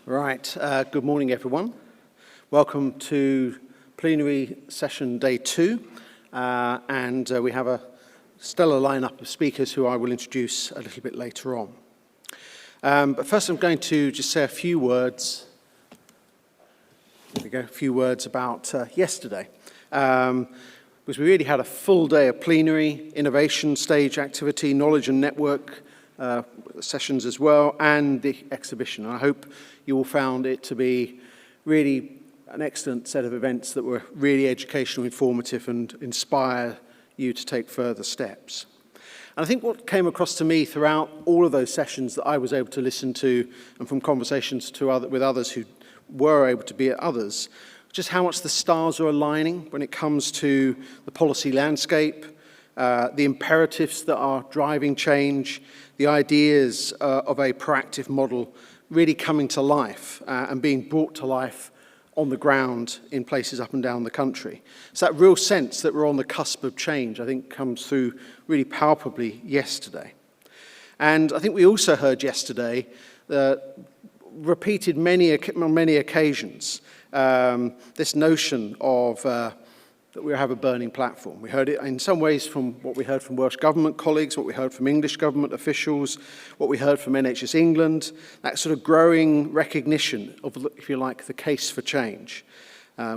Right, good morning everyone. Welcome to Plenary Session Day 2, and we have a stellar lineup of speakers who I will introduce a little bit later on. But first I'm going to just say a few words, about yesterday. Because we really had a full day of plenary, innovation stage activity, knowledge and network sessions as well, and the exhibition. I hope you all found it to be really an excellent set of events that were really educational, informative, and inspire you to take further steps. And I think what came across to me throughout all of those sessions that I was able to listen to, and from conversations with others who were able to be at others, just how much the stars are aligning when it comes to the policy landscape, the imperatives that are driving change, the ideas of a proactive model really coming to life and being brought to life on the ground in places up and down the country. So that real sense that we're on the cusp of change, I think, comes through really palpably yesterday. And I think we also heard yesterday, repeated on many occasions, this notion of that we have a burning platform. We heard it in some ways from what we heard from Welsh Government colleagues, what we heard from English Government officials, what we heard from NHS England, that sort of growing recognition of, if you like, the case for change.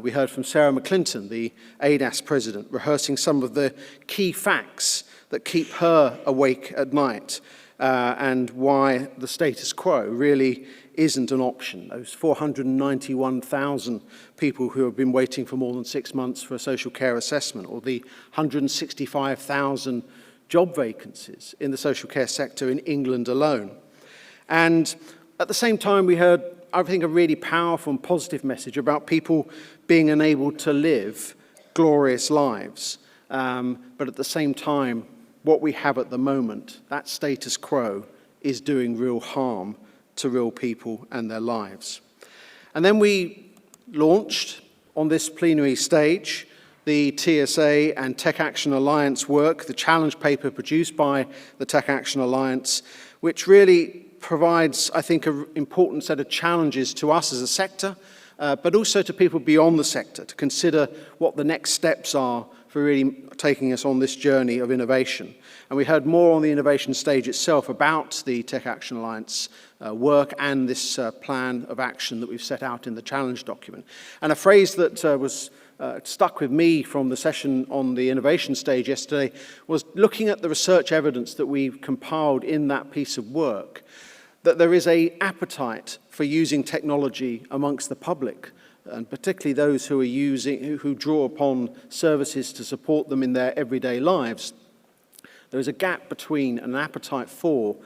We heard from Sarah McClinton, the ADAS president, rehearsing some of the key facts that keep her awake at night and why the status quo really isn't an option. Those 491,000 people who have been waiting for more than 6 months for a social care assessment, or the 165,000 job vacancies in the social care sector in England alone. And at the same time, we heard, I think, a really powerful and positive message about people being enabled to live glorious lives. But at the same time, what we have at the moment, that status quo, is doing real harm to real people and their lives. And then we launched on this plenary stage the TSA and Tech Action Alliance work, the challenge paper produced by the Tech Action Alliance, which really provides, I think, an important set of challenges to us as a sector, but also to people beyond the sector to consider what the next steps are for really taking us on this journey of innovation. And we heard more on the innovation stage itself about the Tech Action Alliance work and this plan of action that we've set out in the challenge document. And a phrase that was stuck with me from the session on the innovation stage yesterday was looking at the research evidence that we've compiled in that piece of work, that there is an appetite for using technology amongst the public, and particularly those who draw upon services to support them in their everyday lives. There is a gap between an appetite for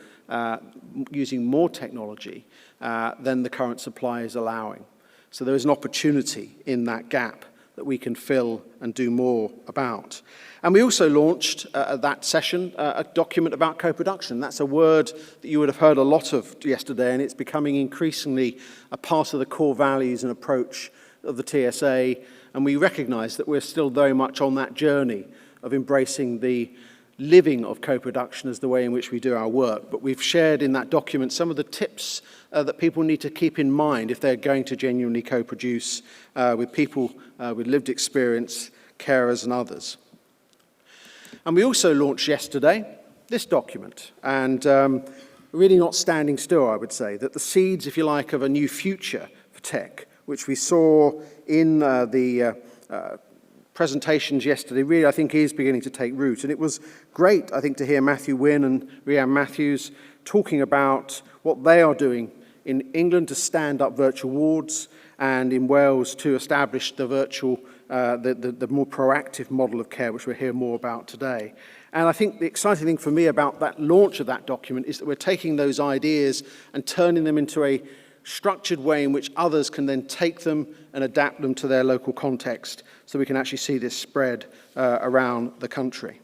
using more technology than the current supply is allowing. So there is an opportunity in that gap that we can fill and do more about. And we also launched at that session a document about co-production. That's a word that you would have heard a lot of yesterday, and it's becoming increasingly a part of the core values and approach of the TSA. And we recognise that we're still very much on that journey of embracing the living of co-production as the way in which we do our work. But we've shared in that document some of the tips that people need to keep in mind if they're going to genuinely co-produce with people with lived experience, carers and others. And we also launched yesterday this document, and really not standing still, I would say, that the seeds, if you like, of a new future for tech, which we saw in the presentations yesterday, really I think is beginning to take root. And it was great, I think, to hear Matthew Wynne and Rhiannon Matthews talking about what they are doing in England to stand up virtual wards, and in Wales to establish the virtual, the more proactive model of care, which we'll hear more about today. And I think the exciting thing for me about that launch of that document is that we're taking those ideas and turning them into a structured way in which others can then take them and adapt them to their local context, so we can actually see this spread around the country.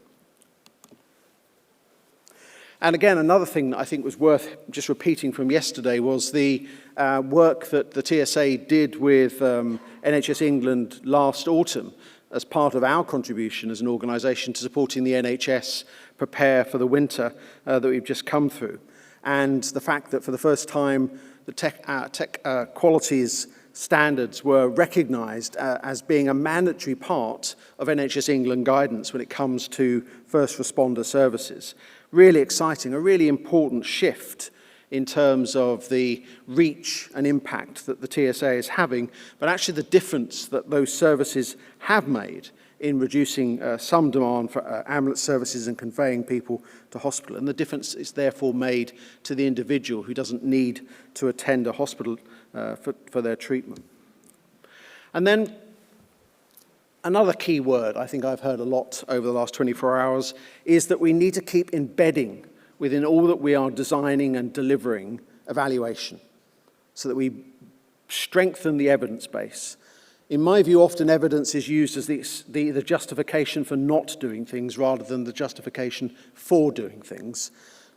And again, another thing that I think was worth just repeating from yesterday was the work that the TSA did with NHS England last autumn as part of our contribution as an organisation to supporting the NHS prepare for the winter that we've just come through. And the fact that for the first time the tech qualities standards were recognised as being a mandatory part of NHS England guidance when it comes to first responder services. Really exciting, a really important shift in terms of the reach and impact that the TSA is having, but actually the difference that those services have made in reducing some demand for ambulance services and conveying people to hospital. And the difference is therefore made to the individual who doesn't need to attend a hospital for their treatment. And then another key word I think I've heard a lot over the last 24 hours is that we need to keep embedding within all that we are designing and delivering evaluation so that we strengthen the evidence base. In my view, often evidence is used as the justification for not doing things rather than the justification for doing things.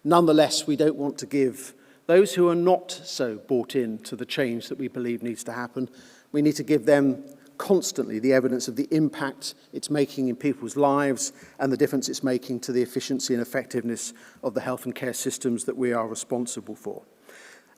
Nonetheless, we don't want to give those who are not so bought in to the change that we believe needs to happen, we need to give them constantly the evidence of the impact it's making in people's lives and the difference it's making to the efficiency and effectiveness of the health and care systems that we are responsible for.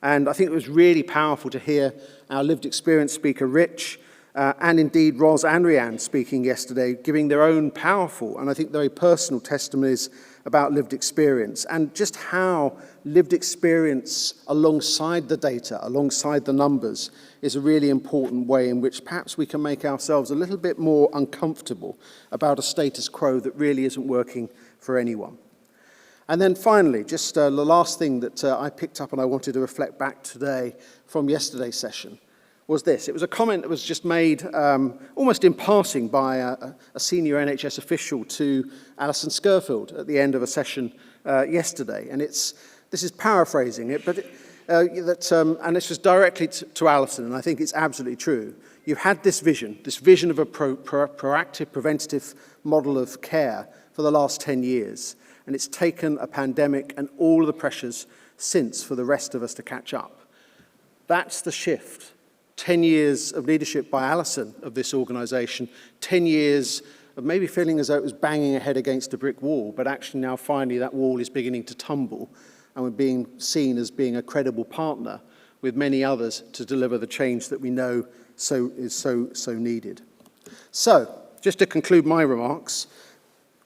And I think it was really powerful to hear our lived experience speaker, Rich, and indeed Ros and Rhiannon speaking yesterday, giving their own powerful and I think very personal testimonies about lived experience and just how lived experience alongside the data, alongside the numbers, is a really important way in which perhaps we can make ourselves a little bit more uncomfortable about a status quo that really isn't working for anyone. And then finally, just the last thing that I picked up and I wanted to reflect back today from yesterday's session was this. It was a comment that was just made almost in passing by a senior NHS official to Alison Scurfield at the end of a session yesterday. And this is paraphrasing it, but and this was directly to Alison, and I think it's absolutely true. You've had this vision of a proactive, preventative model of care for the last 10 years, and it's taken a pandemic and all of the pressures since for the rest of us to catch up. That's the shift. 10 years of leadership by Alison of this organisation, 10 years of maybe feeling as though it was banging a head against a brick wall, but actually now finally that wall is beginning to tumble and we're being seen as being a credible partner with many others to deliver the change that we know is so needed. So, just to conclude my remarks,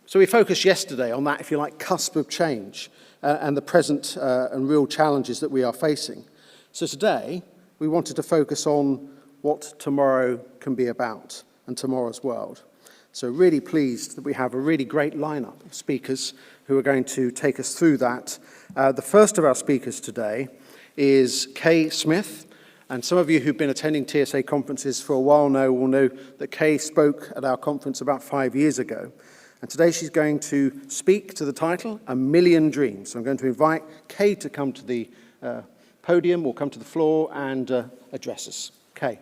so we focused yesterday on that, if you like, cusp of change and the present and real challenges that we are facing. So today, we wanted to focus on what tomorrow can be about and tomorrow's world. So really pleased that we have a really great lineup of speakers who are going to take us through that. The first of our speakers today is Kay Smith. And some of you who've been attending TSA conferences for a while now will know that Kay spoke at our conference about 5 years ago. And today she's going to speak to the title, A Million Dreams. So I'm going to invite Kay to come to the podium or come to the floor and address us. Kay.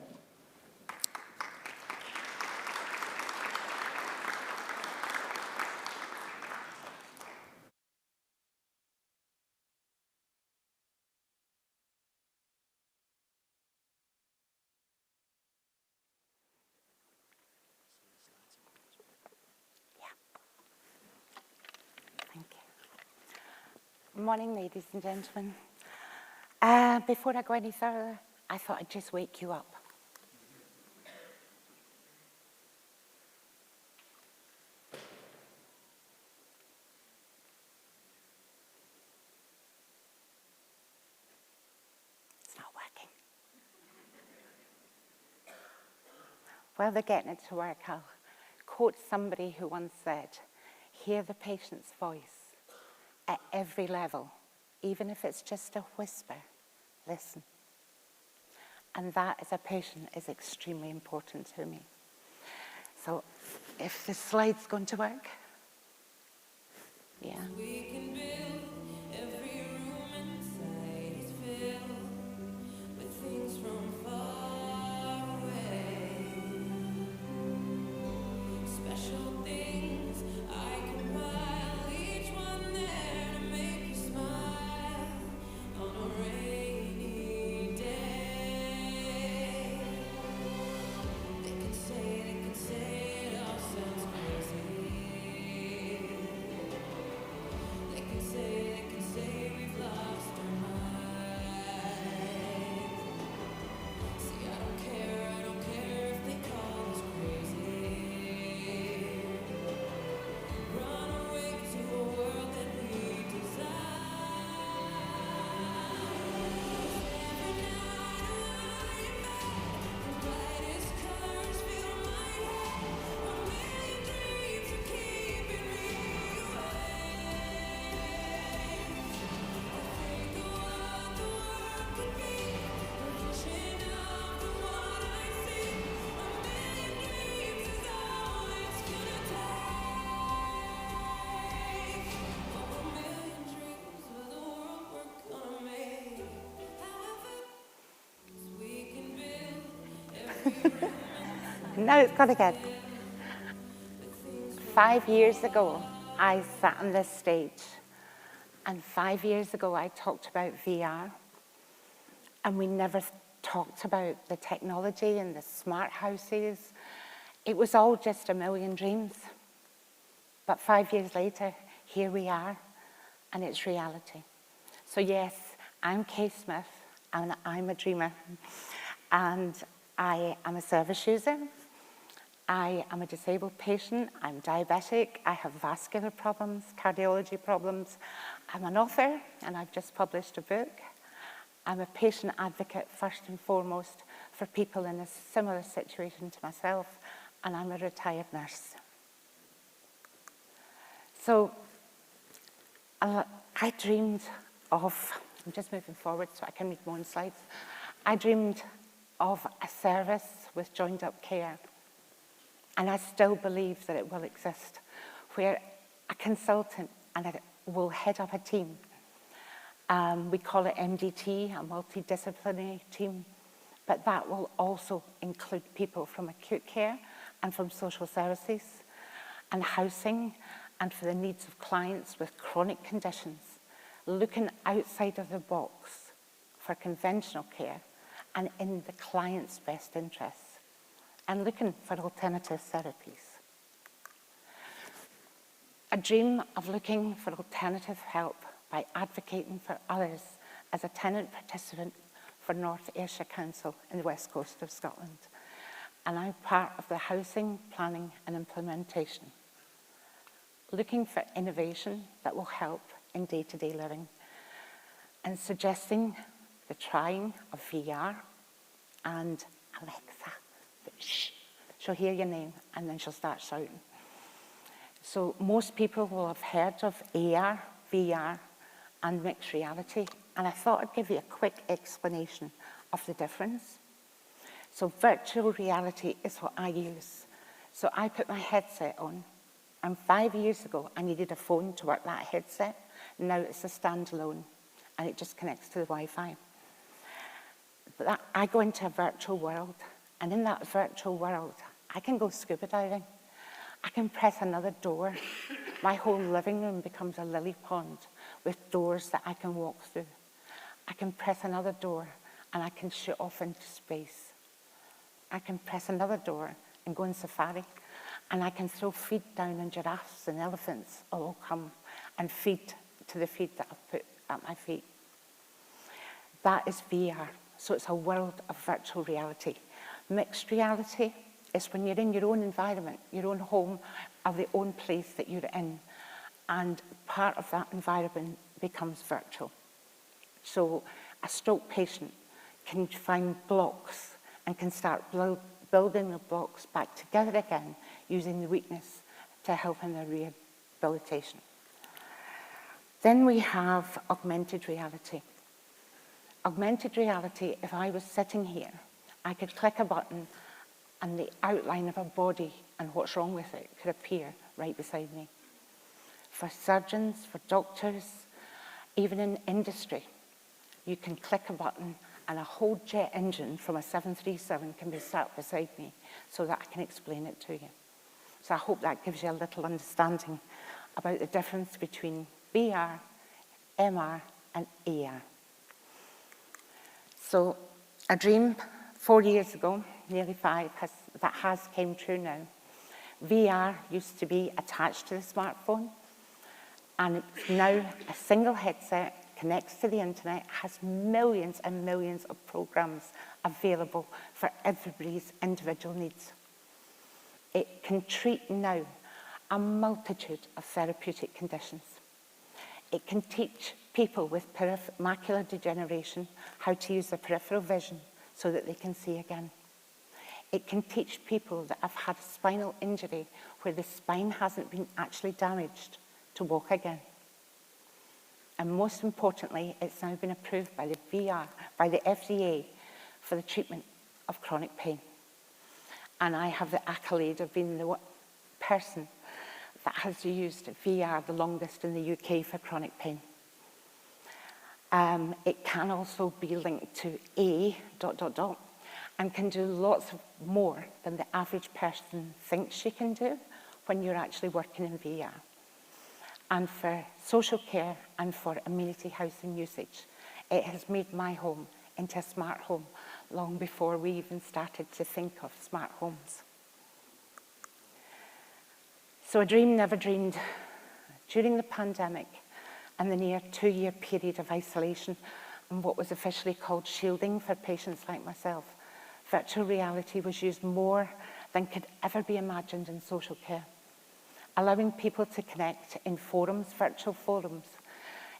Thank you. Good morning, ladies and gentlemen. Before I go any further, I thought I'd just wake you up. It's not working. While they're getting it to work, I'll quote somebody who once said, "Hear the patient's voice at every level, even if it's just a whisper. Listen." And that as a patient is extremely important to me. So if the slide's going to work. Yeah. We can build every room inside is filled with things from far away. Special things I compile, each one there to make you smile on a rainy day. They can say it all sounds crazy. They can say we've lost our minds. Now it's got again. 5 years ago, I sat on this stage, and 5 years ago, I talked about VR, and we never talked about the technology and the smart houses. It was all just a million dreams. But 5 years later, here we are, and it's reality. So yes, I'm Kay Smith, and I'm a dreamer. And I am a service user. I am a disabled patient. I'm diabetic. I have vascular problems, cardiology problems. I'm an author, and I've just published a book. I'm a patient advocate, first and foremost, for people in a similar situation to myself, and I'm a retired nurse. So I dreamed of, I'm just moving forward so I can read my own slides. I dreamed of a service with joined up care, and I still believe that it will exist, where a consultant and it will head up a team. We call it MDT, a multidisciplinary team, but that will also include people from acute care and from social services and housing, and for the needs of clients with chronic conditions, looking outside of the box for conventional care and in the client's best interests, and looking for alternative therapies. A dream of looking for alternative help by advocating for others as a tenant participant for North Ayrshire Council in the west coast of Scotland. And I'm part of the housing, planning and implementation, looking for innovation that will help in day-to-day living, and suggesting the trying of VR and Alexa. Shh, she'll hear your name and then she'll start shouting. So most people will have heard of AR, VR, and mixed reality, and I thought I'd give you a quick explanation of the difference. So virtual reality is what I use. So I put my headset on, and 5 years ago I needed a phone to work that headset. Now it's a standalone, and it just connects to the Wi-Fi. But I go into a virtual world, and in that virtual world, I can go scuba diving. I can press another door. My whole living room becomes a lily pond with doors that I can walk through. I can press another door and I can shoot off into space. I can press another door and go on safari, and I can throw feed down on giraffes and elephants. All come and feed to the feed that I've put at my feet. That is VR. So it's a world of virtual reality. Mixed reality is when you're in your own environment, your own home, or the own place that you're in, and part of that environment becomes virtual. So a stroke patient can find blocks and can start building the blocks back together again using the weakness to help in their rehabilitation. Then we have augmented reality. Augmented reality, if I was sitting here, I could click a button and the outline of a body and what's wrong with it could appear right beside me. For surgeons, for doctors, even in industry, you can click a button and a whole jet engine from a 737 can be sat beside me so that I can explain it to you. So I hope that gives you a little understanding about the difference between VR, MR, and AR. So a dream 4 years ago, nearly 5, that has came true now. VR used to be attached to the smartphone, and it's now a single headset, connects to the internet, has millions and millions of programs available for everybody's individual needs. It can treat now a multitude of therapeutic conditions. It can teach people with macular degeneration how to use their peripheral vision so that they can see again. It can teach people that have had a spinal injury where the spine hasn't been actually damaged to walk again. And most importantly, it's now been approved by the FDA for the treatment of chronic pain. And I have the accolade of being the person that has used VR the longest in the UK for chronic pain. It can also be linked to and can do lots more than the average person thinks she can do when you're actually working in VR. And for social care and for amenity housing usage, it has made my home into a smart home long before we even started to think of smart homes. So a dream never dreamed. During the pandemic and the near 2-year period of isolation and what was officially called shielding for patients like myself, virtual reality was used more than could ever be imagined in social care, allowing people to connect in forums, virtual forums,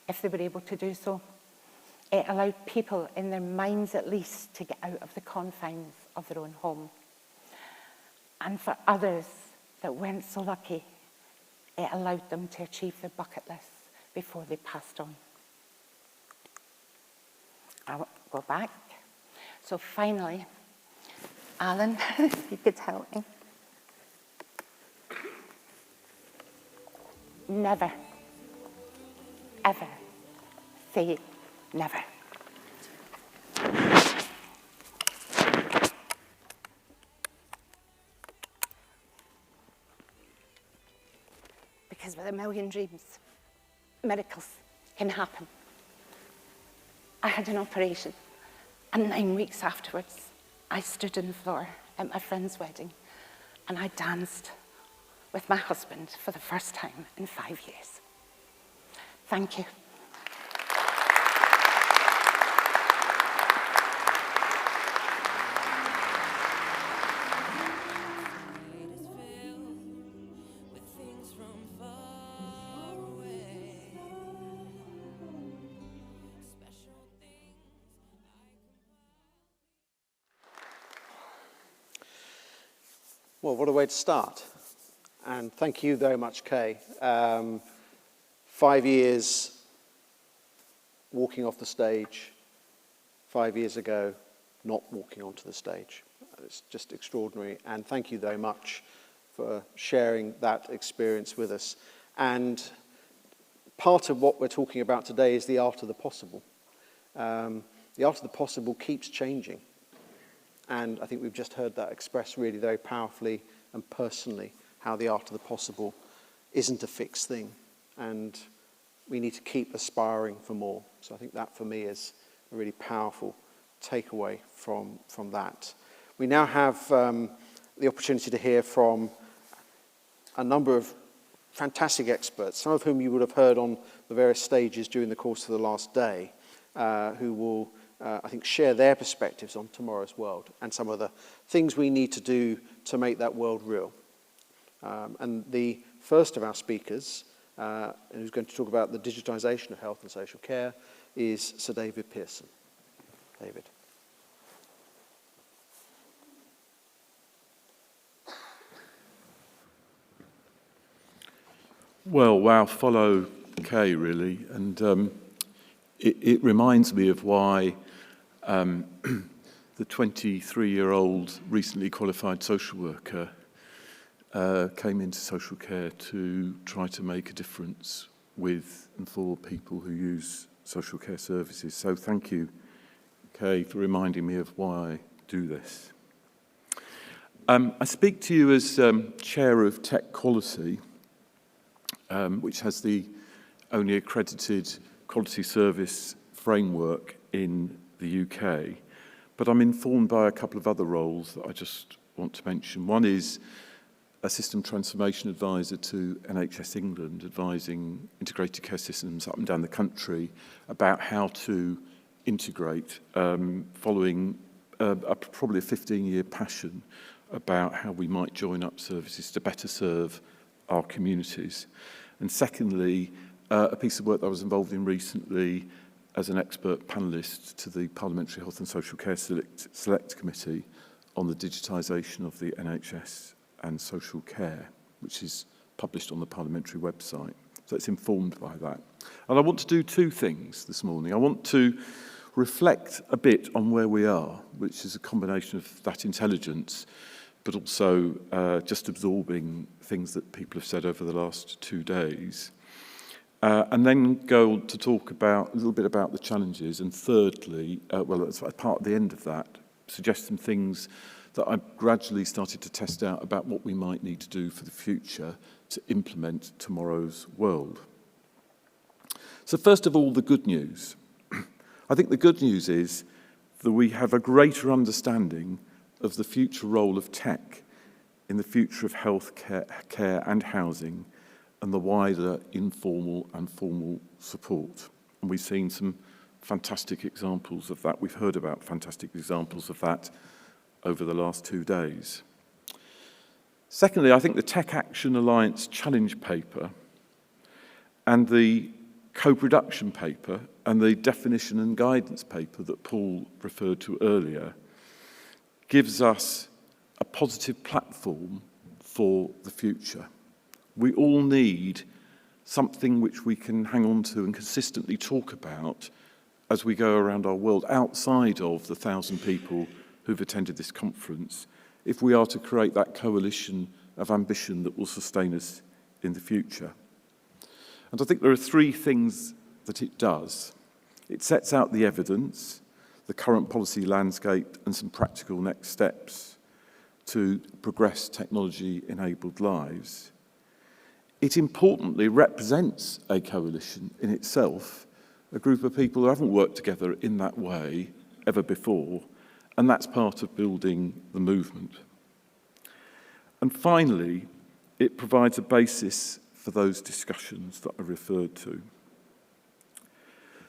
if they were able to do so. It allowed people, in their minds at least, to get out of the confines of their own home. And for others that weren't so lucky, it allowed them to achieve their bucket lists before they passed on. I'll go back. So finally, Alan, if you could help me. Never, ever say never. Because with a million dreams, miracles can happen. I had an operation, and 9 weeks afterwards, I stood on the floor at my friend's wedding, and I danced with my husband for the first time in 5 years. Thank you. With things from far away, special things Well, what a way to start. And thank you very much, Kay. 5 years walking off the stage, 5 years ago, not walking onto the stage. It's just extraordinary. And thank you very much for sharing that experience with us. And part of what we're talking about today is the art of the possible. The art of the possible keeps changing. And I think we've just heard that expressed really very powerfully and personally, how the art of the possible isn't a fixed thing. And we need to keep aspiring for more. So I think that for me is a really powerful takeaway from that. We now have the opportunity to hear from a number of fantastic experts, some of whom you would have heard on the various stages during the course of the last day, who will, I think, share their perspectives on tomorrow's world and some of the things we need to do to make that world real. And the first of our speakers, who's going to talk about the digitisation of health and social care, is Sir David Pearson. David. Well, wow, follow Kay, really. And it reminds me of why the 23-year-old recently qualified social worker came into social care to try to make a difference with and for people who use social care services. So thank you, Kay, for reminding me of why I do this. I speak to you as Chair of Tech Quality, which has the only accredited quality service framework in the UK. But I'm informed by a couple of other roles that I just want to mention. One is a system transformation advisor to NHS England, advising integrated care systems up and down the country about how to integrate, following probably a 15-year passion about how we might join up services to better serve our communities. And secondly, a piece of work that I was involved in recently as an expert panellist to the Parliamentary Health and Social Care Select Committee on the digitisation of the NHS and social care, which is published on the parliamentary website. So it's informed by that. And I want to do two things this morning. I want to reflect a bit on where we are, which is a combination of that intelligence, but also just absorbing things that people have said over the last 2 days. And then go to talk about a little bit about the challenges. And thirdly, well, as part of the end of that, suggest some things that I've gradually started to test out about what we might need to do for the future to implement tomorrow's world. So first of all, the good news. I think the good news is that we have a greater understanding of the future role of tech in the future of health care and housing and the wider informal and formal support. And we've seen some fantastic examples of that. We've heard about fantastic examples of that over the last 2 days. Secondly, I think the Tech Action Alliance Challenge paper and the co-production paper and the definition and guidance paper that Paul referred to earlier gives us a positive platform for the future. We all need something which we can hang on to and consistently talk about as we go around our world outside of the 1,000 people who've attended this conference, if we are to create that coalition of ambition that will sustain us in the future. And I think there are 3 things that it does. It sets out the evidence, the current policy landscape, and some practical next steps to progress technology-enabled lives. It importantly represents a coalition in itself, a group of people who haven't worked together in that way ever before, and that's part of building the movement. And finally, it provides a basis for those discussions that I referred to.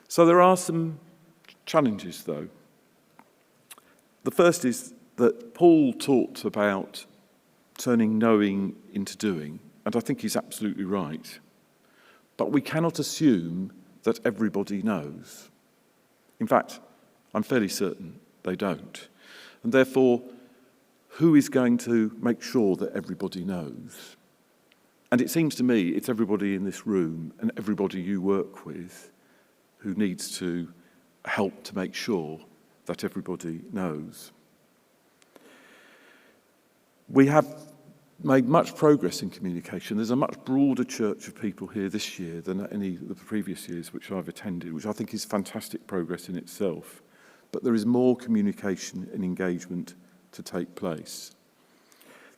So there are some challenges, though. The first is that Paul talked about turning knowing into doing, and I think he's absolutely right. But we cannot assume that everybody knows. In fact, I'm fairly certain they don't. And therefore, who is going to make sure that everybody knows? And it seems to me it's everybody in this room and everybody you work with who needs to help to make sure that everybody knows. We have made much progress in communication. There's a much broader church of people here this year than any of the previous years which I've attended, which I think is fantastic progress in itself. But there is more communication and engagement to take place.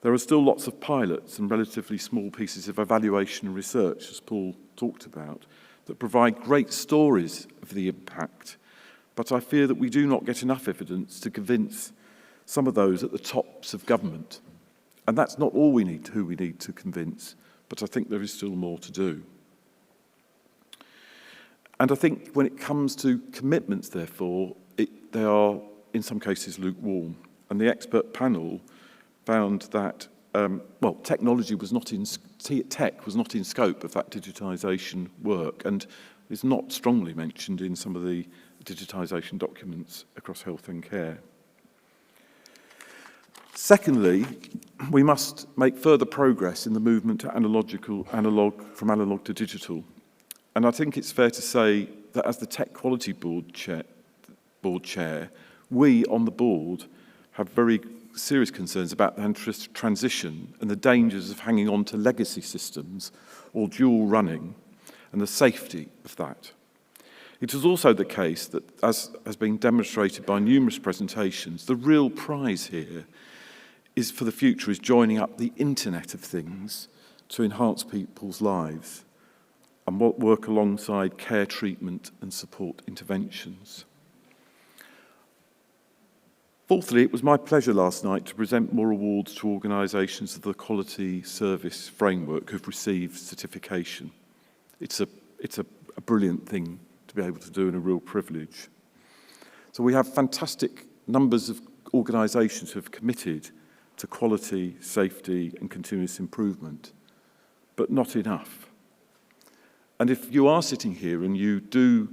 There are still lots of pilots and relatively small pieces of evaluation and research, as Paul talked about, that provide great stories of the impact. But I fear that we do not get enough evidence to convince some of those at the tops of government. And that's not all we need, who we need to convince, but I think there is still more to do. And I think when it comes to commitments, therefore, they are, in some cases, lukewarm. And the expert panel found that, technology was not in, tech was not in scope of that digitisation work, and is not strongly mentioned in some of the digitisation documents across health and care. Secondly, we must make further progress in the movement to from analog to digital. And I think it's fair to say that as the Tech Quality Board chair, we on the board have very serious concerns about the transition and the dangers of hanging on to legacy systems or dual running and the safety of that. It is also the case that, as has been demonstrated by numerous presentations, the real prize here is for the future is joining up the Internet of Things to enhance people's lives and work alongside care treatment and support interventions. Fourthly, it was my pleasure last night to present more awards to organisations of the Quality Service Framework who've received certification. It's a brilliant thing to be able to do and a real privilege. So we have fantastic numbers of organisations who have committed to quality, safety and continuous improvement, but not enough. And if you are sitting here and you do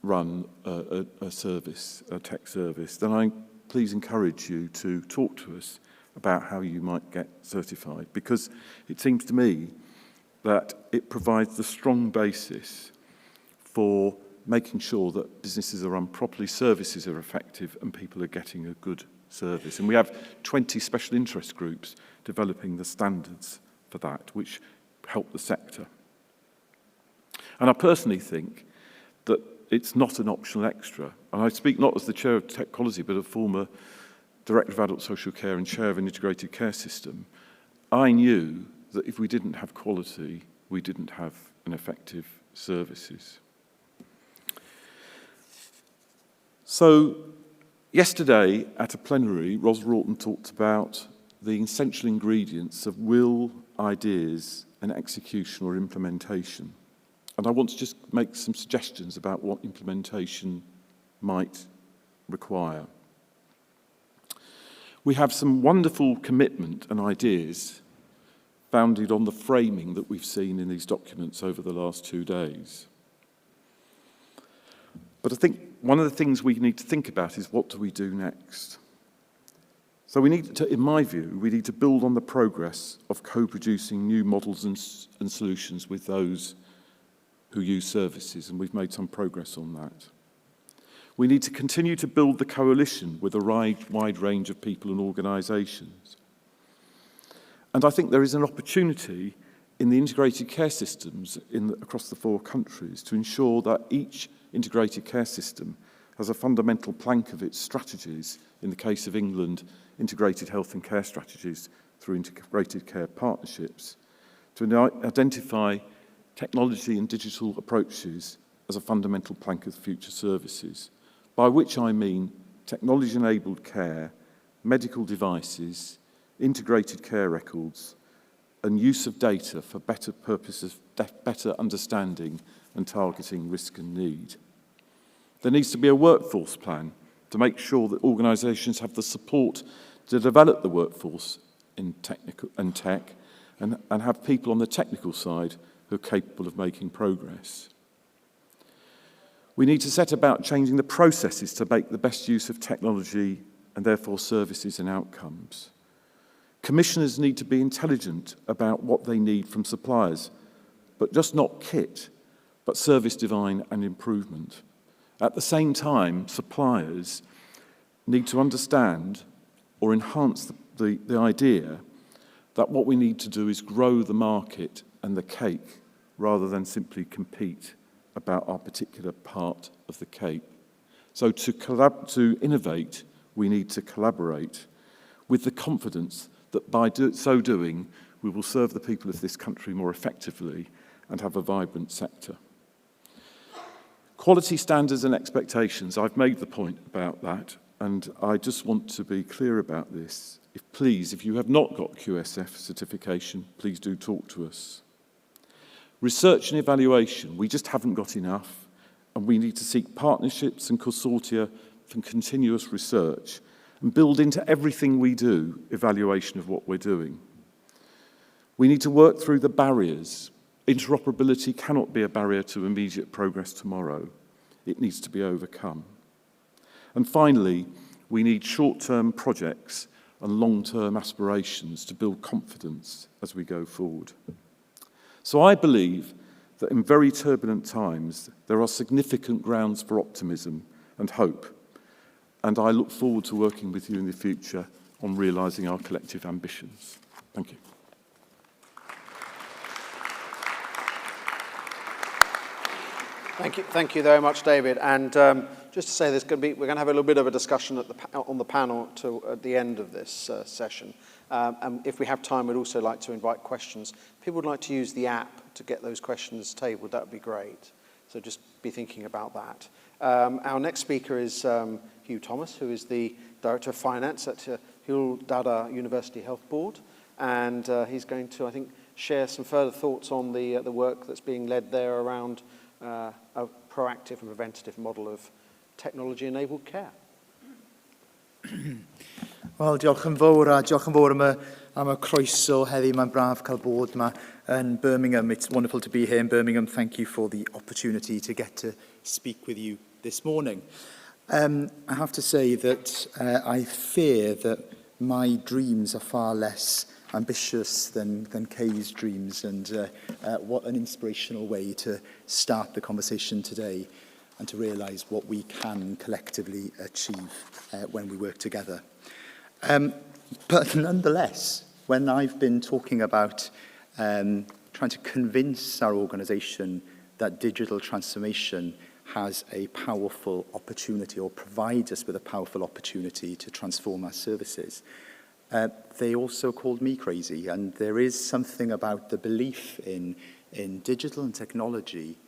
run a service, a tech service, then I please encourage you to talk to us about how you might get certified, because it seems to me that it provides the strong basis for making sure that businesses are run properly, services are effective, and people are getting a good service. And we have 20 special interest groups developing the standards for that, which help the sector. And I personally think that it's not an optional extra. And I speak not as the chair of Tech Quality, but a former Director of Adult Social Care and Chair of an Integrated Care System, I knew that if we didn't have quality, we didn't have an effective services. So yesterday at a plenary, Ros Roughton talked about the essential ingredients of will, ideas, and execution or implementation. And I want to just make some suggestions about what implementation might require. We have some wonderful commitment and ideas founded on the framing that we've seen in these documents over the last 2 days. But I think one of the things we need to think about is what do we do next? So we need to, in my view, we need to build on the progress of co-producing new models and solutions with those who use services, and we've made some progress on that. We need to continue to build the coalition with a wide range of people and organisations. And I think there is an opportunity in the integrated care systems across the 4 countries to ensure that each integrated care system has a fundamental plank of its strategies, in the case of England, integrated health and care strategies through integrated care partnerships, to identify technology and digital approaches as a fundamental plank of future services, by which I mean technology-enabled care, medical devices, integrated care records, and use of data for better purposes, better understanding and targeting risk and need. There needs to be a workforce plan to make sure that organisations have the support to develop the workforce in technical and tech and have people on the technical side who are capable of making progress. We need to set about changing the processes to make the best use of technology and therefore services and outcomes. Commissioners need to be intelligent about what they need from suppliers, but just not kit, but service design and improvement. At the same time, suppliers need to understand or enhance the idea that what we need to do is grow the market and the cake rather than simply compete about our particular part of the cake. So to innovate, we need to collaborate with the confidence that by so doing, we will serve the people of this country more effectively and have a vibrant sector. Quality standards and expectations, I've made the point about that, and I just want to be clear about this. If you have not got QSF certification, please do talk to us. Research and evaluation, we just haven't got enough, and we need to seek partnerships and consortia for continuous research and build into everything we do evaluation of what we're doing. We need to work through the barriers. Interoperability cannot be a barrier to immediate progress tomorrow. It needs to be overcome. And finally, we need short-term projects and long-term aspirations to build confidence as we go forward. So I believe that in very turbulent times, there are significant grounds for optimism and hope. And I look forward to working with you in the future on realising our collective ambitions. Thank you. Thank you very much, David. And just to say, we're going to have a little bit of a discussion on the panel at the end of this session. And if we have time, we'd also like to invite questions. If people would like to use the app to get those questions tabled, that would be great. So just be thinking about that. Our next speaker is Hugh Thomas, who is the Director of Finance at Hywel Dda University Health Board. And he's going to, I think, share some further thoughts on the work that's being led there around a proactive and preventative model of technology-enabled care. Wel, diolch yn fawr am y croeso heddi. Mae'n braf cael bod yma in Birmingham. It's wonderful to be here in Birmingham. Thank you for the opportunity to get to speak with you this morning. I have to say that I fear that my dreams are far less ambitious than Kay's dreams, and what an inspirational way to start the conversation today and to realise what we can collectively achieve when we work together. But nonetheless, when I've been talking about trying to convince our organisation that digital transformation has a powerful opportunity, or provides us with a powerful opportunity to transform our services. They also called me crazy, and there is something about the belief in digital and technology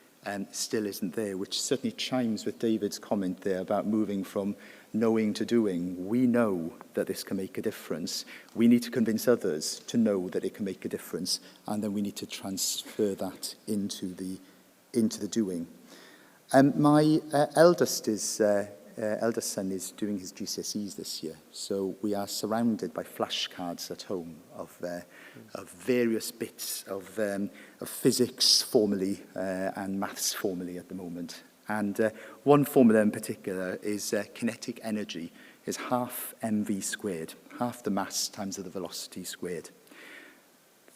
still isn't there, which certainly chimes with David's comment there about moving from knowing to doing. We know that this can make a difference. We need to convince others to know that it can make a difference, and then we need to transfer that into the doing. My eldest son is doing his GCSEs this year, so we are surrounded by flashcards at home of various bits of physics formally and maths formally at the moment. And one formula in particular is kinetic energy is half mv squared, half the mass times the velocity squared.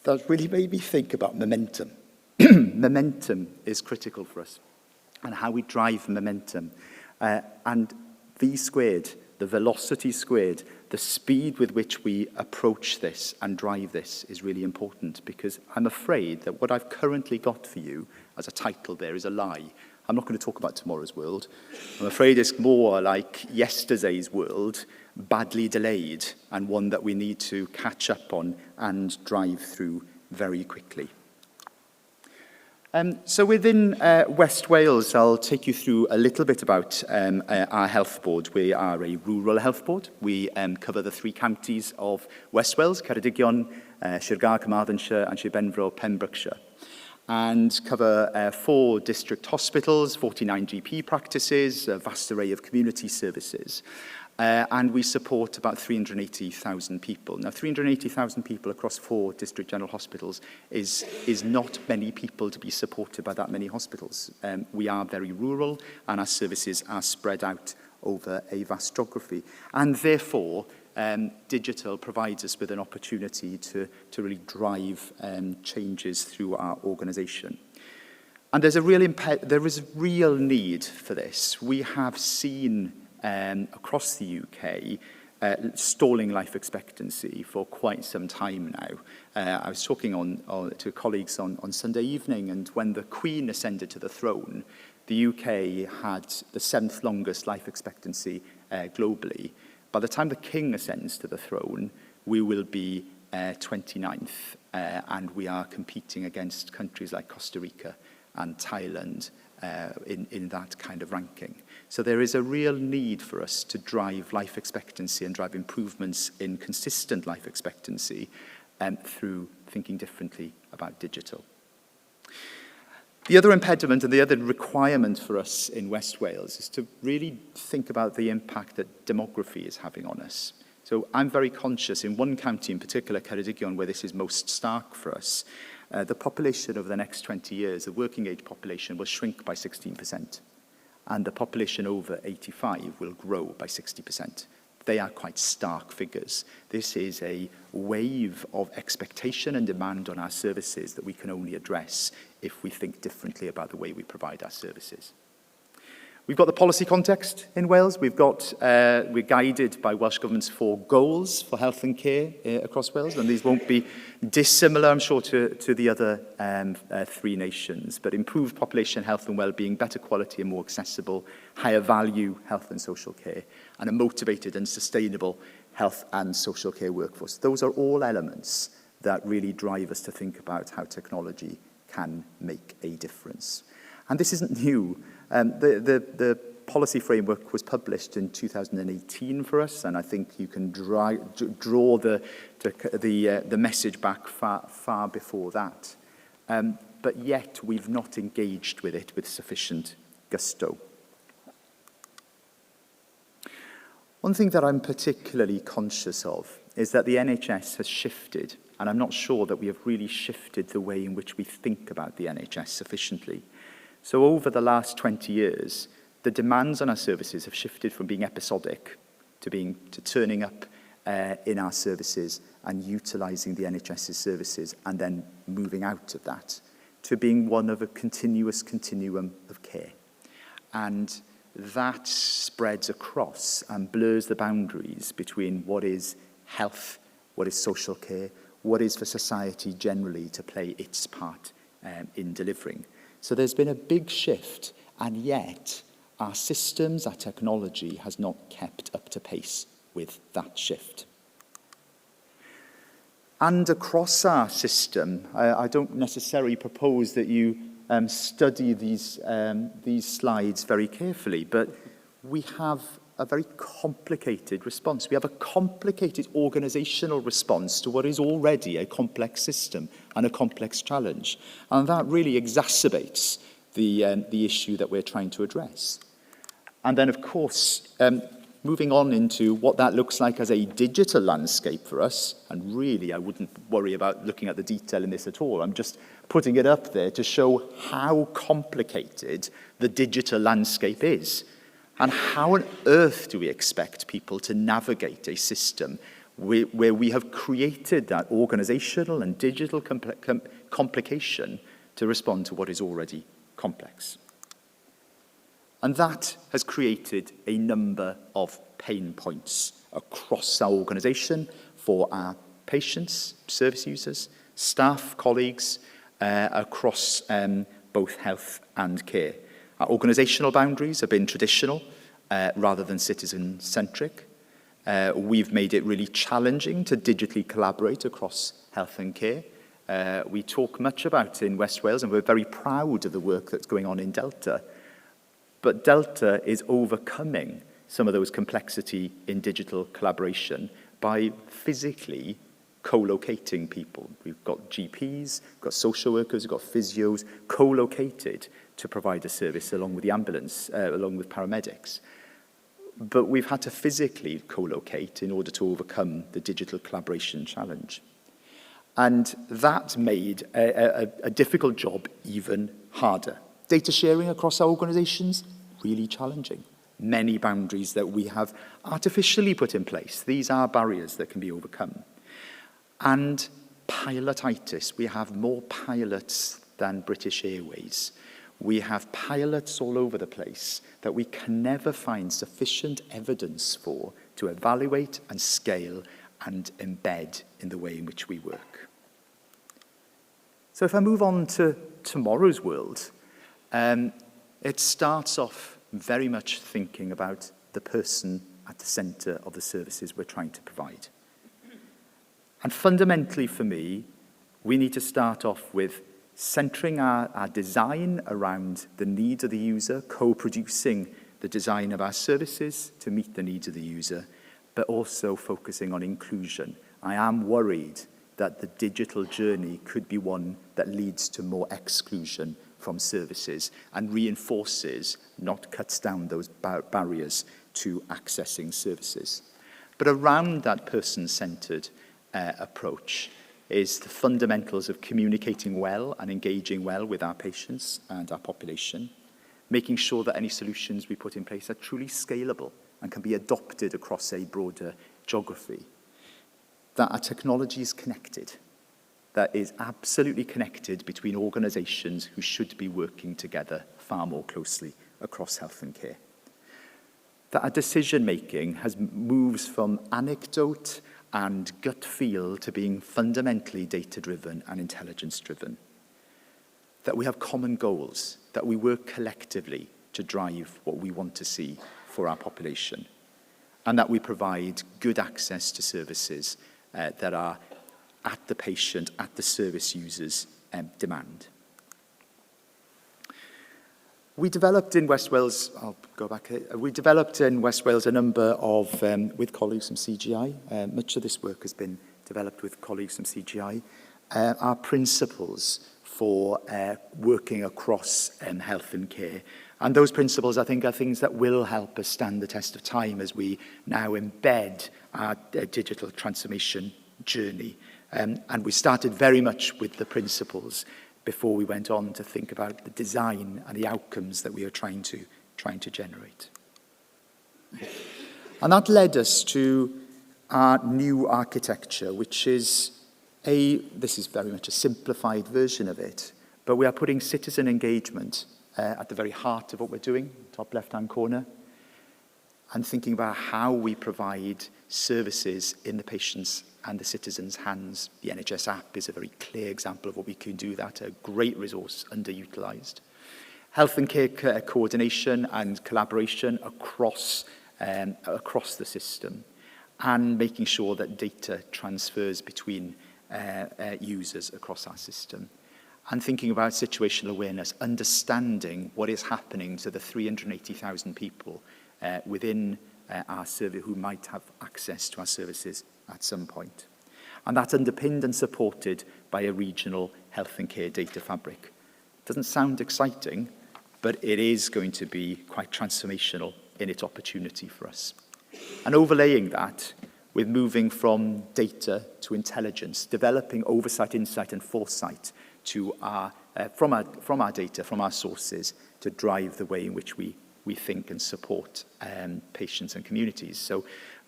That really made me think about momentum. Momentum is critical for us, and how we drive momentum. And v squared, the velocity squared, the speed with which we approach this and drive this is really important, because I'm afraid that what I've currently got for you as a title there is a lie. I'm not going to talk about tomorrow's world. I'm afraid it's more like yesterday's world, badly delayed, and one that we need to catch up on and drive through very quickly. So within West Wales, I'll take you through a little bit about our health board. We are a rural health board. We cover the 3 counties of West Wales, Ceredigion, Sir Carmarthenshire and Sir Benfro, Pembrokeshire, and cover 4 district hospitals, 49 GP practices, a vast array of community services. And we support about 380,000 people. Now, 380,000 people across 4 district general hospitals is not many people to be supported by that many hospitals. We are very rural, and our services are spread out over a vast geography. And therefore, digital provides us with an opportunity to really drive changes through our organisation. And there is a real need for this. We have seen across the UK, stalling life expectancy for quite some time now. I was talking to colleagues on Sunday evening, and when the Queen ascended to the throne, the UK had the 7th longest life expectancy globally. By the time the King ascends to the throne, we will be 29th, and we are competing against countries like Costa Rica and Thailand in that kind of ranking. So there is a real need for us to drive life expectancy and drive improvements in consistent life expectancy through thinking differently about digital. The other impediment and the other requirement for us in West Wales is to really think about the impact that demography is having on us. So I'm very conscious in one county in particular, Ceredigion, where this is most stark for us. The population over the next 20 years, the working age population, will shrink by 16%. And the population over 85 will grow by 60%. They are quite stark figures. This is a wave of expectation and demand on our services that we can only address if we think differently about the way we provide our services. We've got the policy context in Wales. We're guided by Welsh Government's 4 goals for health and care across Wales, and these won't be dissimilar, I'm sure, to the other 3 nations. But improved population health and well-being, better quality and more accessible, higher value health and social care, and a motivated and sustainable health and social care workforce. Those are all elements that really drive us to think about how technology can make a difference. And this isn't new. The policy framework was published in 2018 for us, and I think you can draw the message back far before that. But yet we've not engaged with it with sufficient gusto. One thing that I'm particularly conscious of is that the NHS has shifted, and I'm not sure that we have really shifted the way in which we think about the NHS sufficiently. So over the last 20 years, the demands on our services have shifted from being episodic to turning up in our services and utilising the NHS's services and then moving out of that, to being one of a continuous continuum of care. And that spreads across and blurs the boundaries between what is health, what is social care, what is for society generally to play its part in delivering. So there's been a big shift, and yet our systems, our technology has not kept up to pace with that shift. And across our system, I don't necessarily propose that you study these slides very carefully, but we have a very complicated response. We have a complicated organisational response to what is already a complex system and a complex challenge. And that really exacerbates the issue that we're trying to address. And then, of course, moving on into what that looks like as a digital landscape for us, and really I wouldn't worry about looking at the detail in this at all. I'm just putting it up there to show how complicated the digital landscape is. And how on earth do we expect people to navigate a system where we have created that organisational and digital complication to respond to what is already complex? And that has created a number of pain points across our organisation for our patients, service users, staff, colleagues, across both health and care. Our organisational boundaries have been traditional rather than citizen-centric. We've made it really challenging to digitally collaborate across health and care. We talk much about in West Wales, and we're very proud of the work that's going on in Delta. But Delta is overcoming some of those complexity in digital collaboration by physically co-locating people. We've got GPs, we've got social workers, we've got physios co-located to provide a service along with the ambulance, along with paramedics. But we've had to physically co-locate in order to overcome the digital collaboration challenge. And that made a difficult job even harder. Data sharing across our organisations, really challenging. Many boundaries that we have artificially put in place. These are barriers that can be overcome. And pilotitis. We have more pilots than British Airways. We have pilots all over the place that we can never find sufficient evidence for to evaluate and scale and embed in the way in which we work. So if I move on to tomorrow's world, it starts off very much thinking about the person at the centre of the services we're trying to provide. And fundamentally for me, we need to start off with centering our design around the needs of the user, co-producing the design of our services to meet the needs of the user, but also focusing on inclusion. I am worried that the digital journey could be one that leads to more exclusion from services and reinforces, not cuts down those barriers to accessing services. But around that person-centred approach is the fundamentals of communicating well and engaging well with our patients and our population, making sure that any solutions we put in place are truly scalable and can be adopted across a broader geography, that our technology is connected, that is absolutely connected between organisations who should be working together far more closely across health and care, that our decision-making moves from anecdote and gut feel to being fundamentally data-driven and intelligence-driven. That we have common goals, that we work collectively to drive what we want to see for our population, and that we provide good access to services that are at the patient, at the service user's demand. We developed in West Wales, I'll go back here, we developed in West Wales a number of, with colleagues from CGI, much of this work has been developed with colleagues from CGI, our principles for working across health and care. And those principles, I think, are things that will help us stand the test of time as we now embed our digital transformation journey. And we started very much with the principles before we went on to think about the design and the outcomes that we are trying to generate. And that led us to our new architecture, which is this is very much a simplified version of it, but we are putting citizen engagement at the very heart of what we're doing, top left-hand corner, and thinking about how we provide services in the patient's and the citizens' hands. The NHS app is a very clear example of what we can do that, a great resource underutilised. Health and care coordination and collaboration across the system, and making sure that data transfers between users across our system. And thinking about situational awareness, understanding what is happening to the 380,000 people within our service who might have access to our services at some point. And that's underpinned and supported by a regional health and care data fabric. Doesn't sound exciting, but it is going to be quite transformational in its opportunity for us. And overlaying that with moving from data to intelligence, developing oversight, insight and foresight to from our data, from our sources, to drive the way in which we think and support patients and communities. So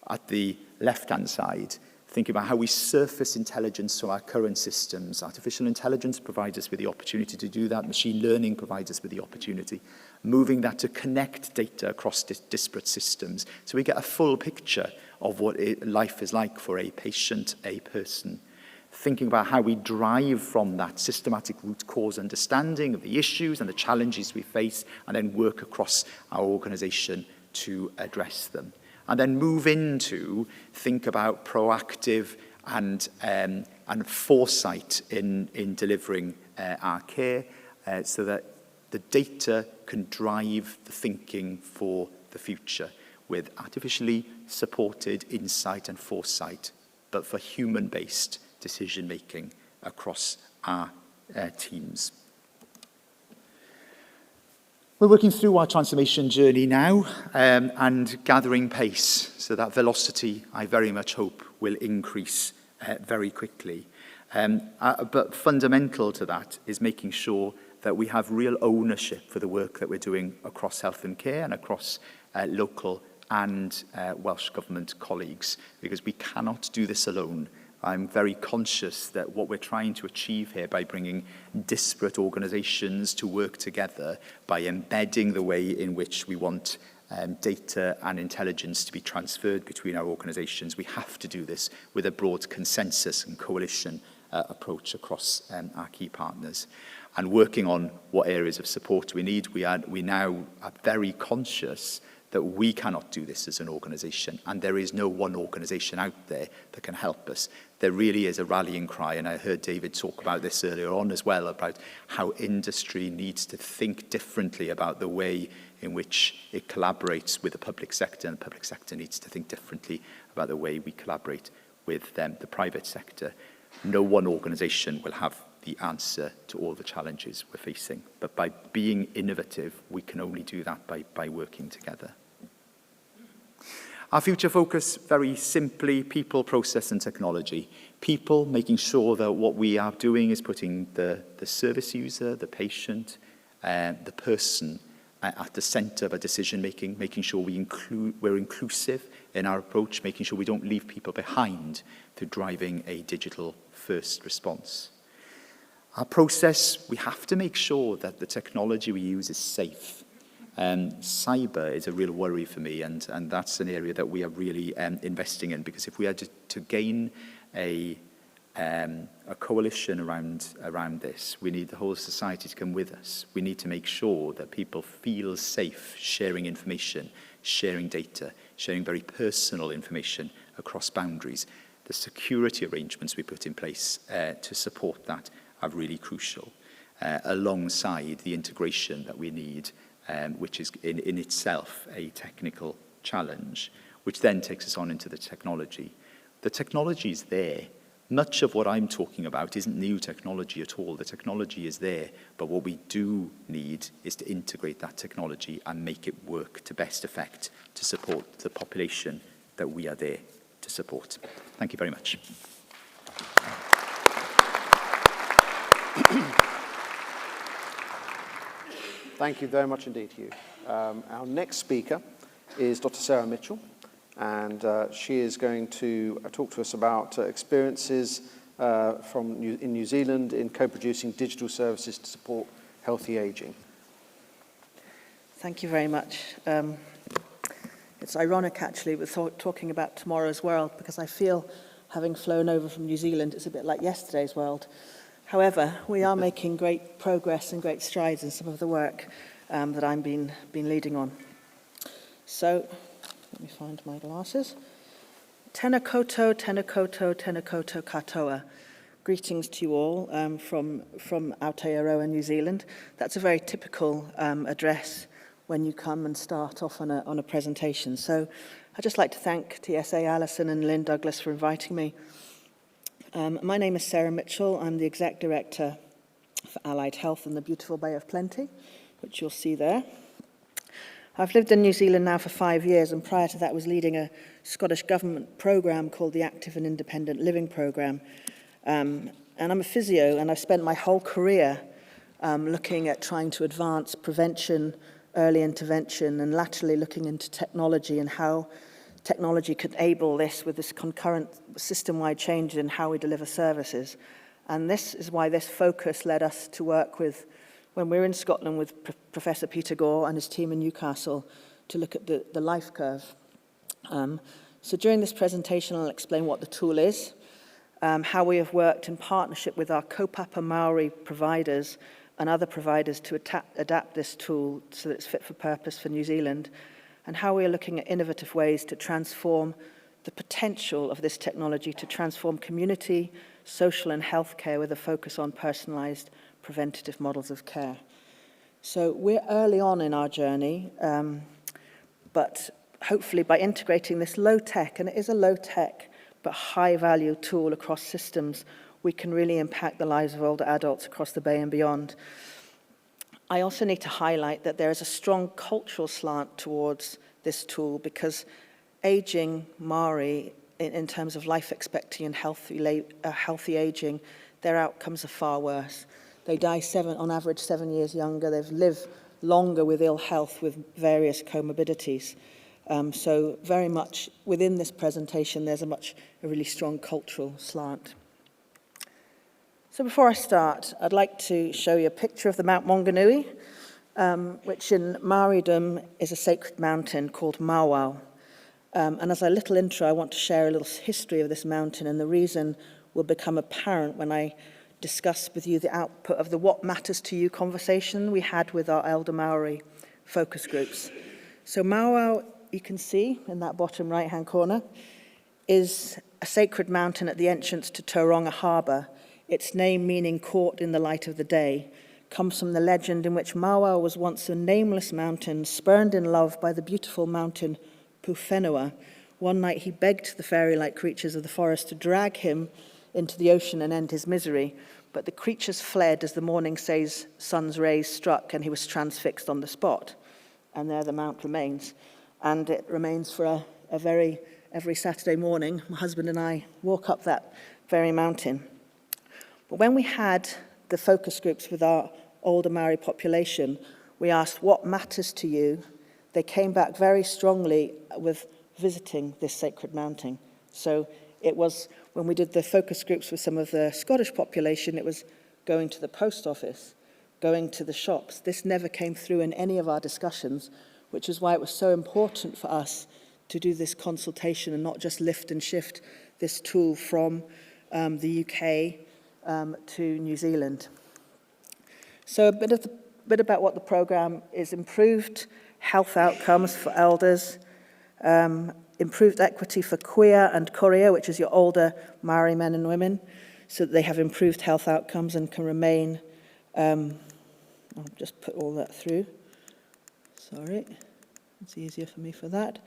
at the left-hand side, think about how we surface intelligence from our current systems. Artificial intelligence provides us with the opportunity to do that. Machine learning provides us with the opportunity. Moving that to connect data across disparate systems so we get a full picture of what life is like for a patient, a person. Thinking about how we drive from that systematic root cause understanding of the issues and the challenges we face, and then work across our organisation to address them. And then move into think about proactive and foresight in delivering our care, so that the data can drive the thinking for the future with artificially supported insight and foresight, but for human-based decision-making across our teams. We're working through our transformation journey now and gathering pace, so that velocity, I very much hope, will increase very quickly. But fundamental to that is making sure that we have real ownership for the work that we're doing across health and care and across local and Welsh Government colleagues, because we cannot do this alone. I'm very conscious that what we're trying to achieve here by bringing disparate organisations to work together, by embedding the way in which we want data and intelligence to be transferred between our organisations, we have to do this with a broad consensus and coalition approach across our key partners. And working on what areas of support we need, we now are very conscious that we cannot do this as an organisation, and there is no one organisation out there that can help us. There really is a rallying cry, and I heard David talk about this earlier on as well, about how industry needs to think differently about the way in which it collaborates with the public sector, and the public sector needs to think differently about the way we collaborate with the private sector. No one organisation will have the answer to all the challenges we're facing, but by being innovative, we can only do that by working together. Our future focus, very simply, people, process and technology. People, making sure that what we are doing is putting the service user, the patient, the person at the centre of our decision-making, making sure we're inclusive in our approach, making sure we don't leave people behind through driving a digital-first response. Our process, we have to make sure that the technology we use is safe. Cyber is a real worry for me, and that's an area that we are really investing in, because if we are to gain a coalition around this, we need the whole society to come with us. We need to make sure that people feel safe sharing information, sharing data, sharing very personal information across boundaries. The security arrangements we put in place to support that are really crucial, alongside the integration that we need, which is in itself a technical challenge, which then takes us on into the technology. The technology is there. Much of what I'm talking about isn't new technology at all. The technology is there, but what we do need is to integrate that technology and make it work to best effect to support the population that we are there to support. Thank you very much. Thank you very much indeed, Hugh. Our next speaker is Dr. Sarah Mitchell, and she is going to talk to us about experiences in New Zealand in co-producing digital services to support healthy ageing. Thank you very much. It's ironic, actually, with talking about tomorrow's world, because I feel, having flown over from New Zealand, it's a bit like yesterday's world. However, we are making great progress and great strides in some of the work. that I've been leading on. So, let me find my glasses. Tēnā koutou, tēnā koutou, tēnā koutou katoa. Greetings to you all from Aotearoa, New Zealand. That's a very typical address when you come and start off on a presentation. So I'd just like to thank TSA Alison and Lynn Douglas for inviting me. My name is Sarah Mitchell. I'm the Exec Director for Allied Health in the beautiful Bay of Plenty, which you'll see there. I've lived in New Zealand now for 5 years, and prior to that was leading a Scottish Government programme called the Active and Independent Living Programme. And I'm a physio, and I've spent my whole career looking at trying to advance prevention, early intervention, and laterally looking into technology and how technology could enable this with this concurrent system-wide change in how we deliver services. And this is why this focus led us to work with, when we were in Scotland, with Professor Peter Gore and his team in Newcastle to look at the life curve. So during this presentation, I'll explain what the tool is, how we have worked in partnership with our kaupapa Maori providers and other providers to adapt this tool so that it's fit for purpose for New Zealand, and how we are looking at innovative ways to transform the potential of this technology to transform community, social and healthcare with a focus on personalised preventative models of care. So we're early on in our journey, but hopefully by integrating this low-tech, and it is a low-tech but high-value tool across systems, we can really impact the lives of older adults across the Bay and beyond. I also need to highlight that there is a strong cultural slant towards this tool because aging Māori, in terms of life expectancy and healthy aging, their outcomes are far worse. They die on average 7 years younger. They've lived longer with ill health with various comorbidities. So very much within this presentation, there's a really strong cultural slant. So before I start, I'd like to show you a picture of the Mount Maunganui, which in Māoridom is a sacred mountain called Mawao. And as a little intro, I want to share a little history of this mountain, and the reason will become apparent when I discuss with you the output of the What Matters to You conversation we had with our elder Maori focus groups. So Mawao, you can see in that bottom right-hand corner, is a sacred mountain at the entrance to Tauranga Harbour. Its name, meaning caught in the light of the day, comes from the legend in which Mawao was once a nameless mountain, spurned in love by the beautiful mountain Pūwhenua. One night he begged the fairy-like creatures of the forest to drag him into the ocean and end his misery, but the creatures fled as the morning sun's rays struck, and he was transfixed on the spot. And there the mount remains. And it remains for every Saturday morning, my husband and I walk up that very mountain. But when we had the focus groups with our older Maori population, we asked, what matters to you? They came back very strongly with visiting this sacred mountain. So it was, when we did the focus groups with some of the Scottish population, it was going to the post office, going to the shops. This never came through in any of our discussions, which is why it was so important for us to do this consultation and not just lift and shift this tool from the UK to New Zealand. So a bit about what the programme is: improved health outcomes for elders, improved equity for queer and korea, which is your older Maori men and women, so that they have improved health outcomes and can remain, I'll just put all that through, sorry, it's easier for me for that.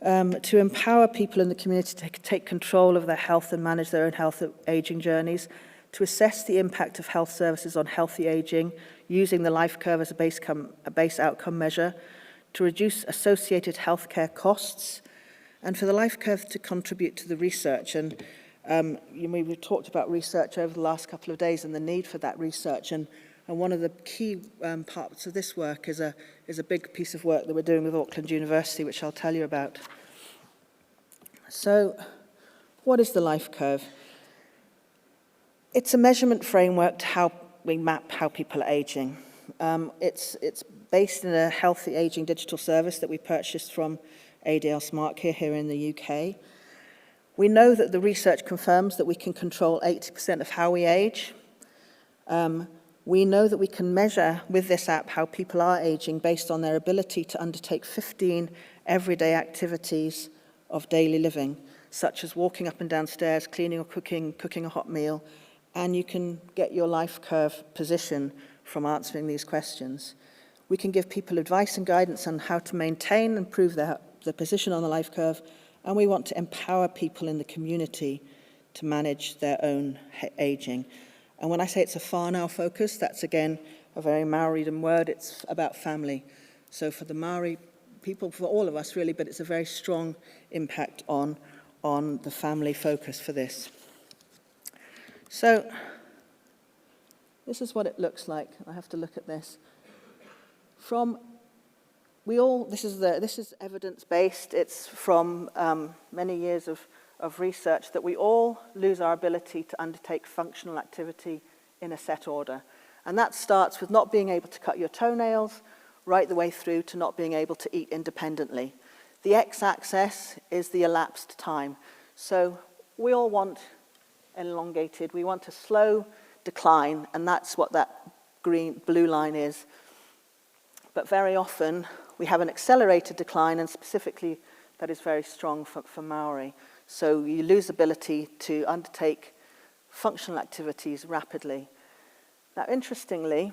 To empower people in the community to take control of their health and manage their own health aging journeys, to assess the impact of health services on healthy aging, using the life curve as a base outcome measure, to reduce associated healthcare costs, and for the life curve to contribute to the research. And we've talked about research over the last couple of days and the need for that research. And one of the key parts of this work is a big piece of work that we're doing with Auckland University, which I'll tell you about. So, what is the life curve? It's a measurement framework to how we map how people are aging. It's based in a healthy aging digital service that we purchased from ADL SmartCare here in the UK. We know that the research confirms that we can control 80% of how we age. We know that we can measure with this app how people are aging based on their ability to undertake 15 everyday activities of daily living, such as walking up and down stairs, cleaning or cooking a hot meal, and you can get your life curve position from answering these questions. We can give people advice and guidance on how to maintain and improve their position on the life curve, and we want to empower people in the community to manage their own aging. And when I say it's a whānau focus, that's again a very Maoridom word. It's about family. So for the Maori people, for all of us really, but it's a very strong impact on the family focus for this. So this is what it looks like. I have to look at this. This is evidence-based. It's from many years of research that we all lose our ability to undertake functional activity in a set order. And that starts with not being able to cut your toenails, right the way through to not being able to eat independently. The x-axis is the elapsed time. So we all want elongated, we want a slow decline, and that's what that blue line is. But very often we have an accelerated decline, and specifically that is very strong for Maori. So you lose ability to undertake functional activities rapidly. Now, interestingly,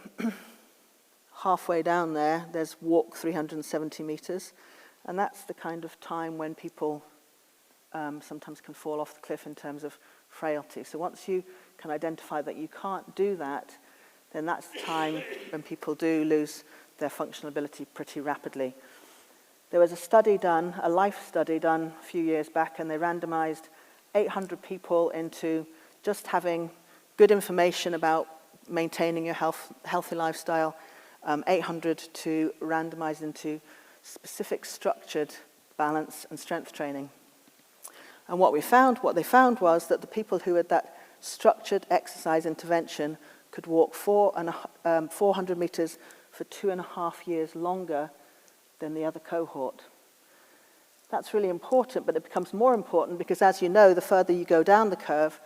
halfway down there, there's walk 370 meters, and that's the kind of time when people sometimes can fall off the cliff in terms of frailty. So once you can identify that you can't do that, then that's the time when people do lose their functional ability pretty rapidly. There was a study done, a life study done a few years back, and they randomized 800 people into just having good information about maintaining your healthy lifestyle, 800 to randomize into specific structured balance and strength training. And what they found was that the people who had that structured exercise intervention could walk 400 meters for 2.5 years longer than the other cohort. That's really important, but it becomes more important because, as you know, the further you go down the curve,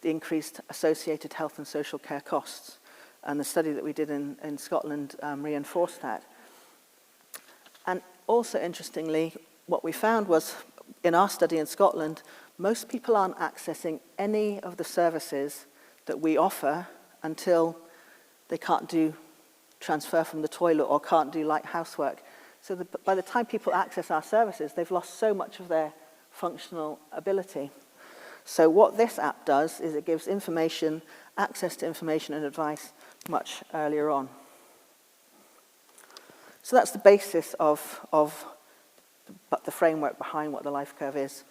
the increased associated health and social care costs. And the study that we did in Scotland reinforced that. And also, interestingly, what we found was, in our study in Scotland, most people aren't accessing any of the services that we offer until they can't do transfer from the toilet or can't do light housework. So by the time people access our services, they've lost so much of their functional ability. So what this app does is it gives information, access to information and advice much earlier on. So that's the basis of the framework behind what the life curve is.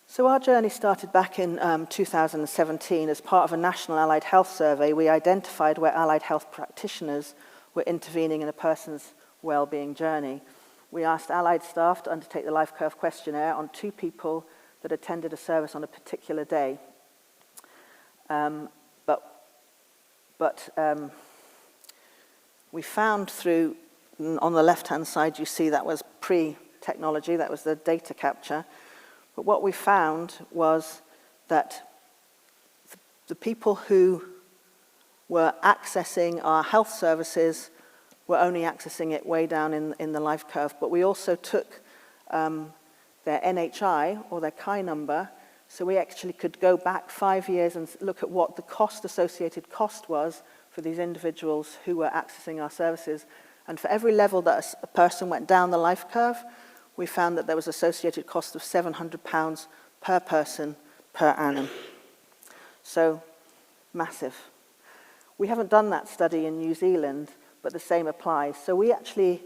So our journey started back in 2017 as part of a national allied health survey. We identified where allied health practitioners were intervening in a person's well-being journey. We asked allied staff to undertake the life curve questionnaire on 2 people that attended a service on a particular day. But we found through, on the left-hand side, you see that was pre-technology, that was the data capture. But what we found was that the people who were accessing our health services were only accessing it way down in the life curve. But we also took their NHI, or their CHI number, so we actually could go back 5 years and look at what the associated cost was for these individuals who were accessing our services. And for every level that a person went down the life curve, we found that there was associated cost of £700 per person per annum. So, massive. We haven't done that study in New Zealand, but the same applies. So we actually,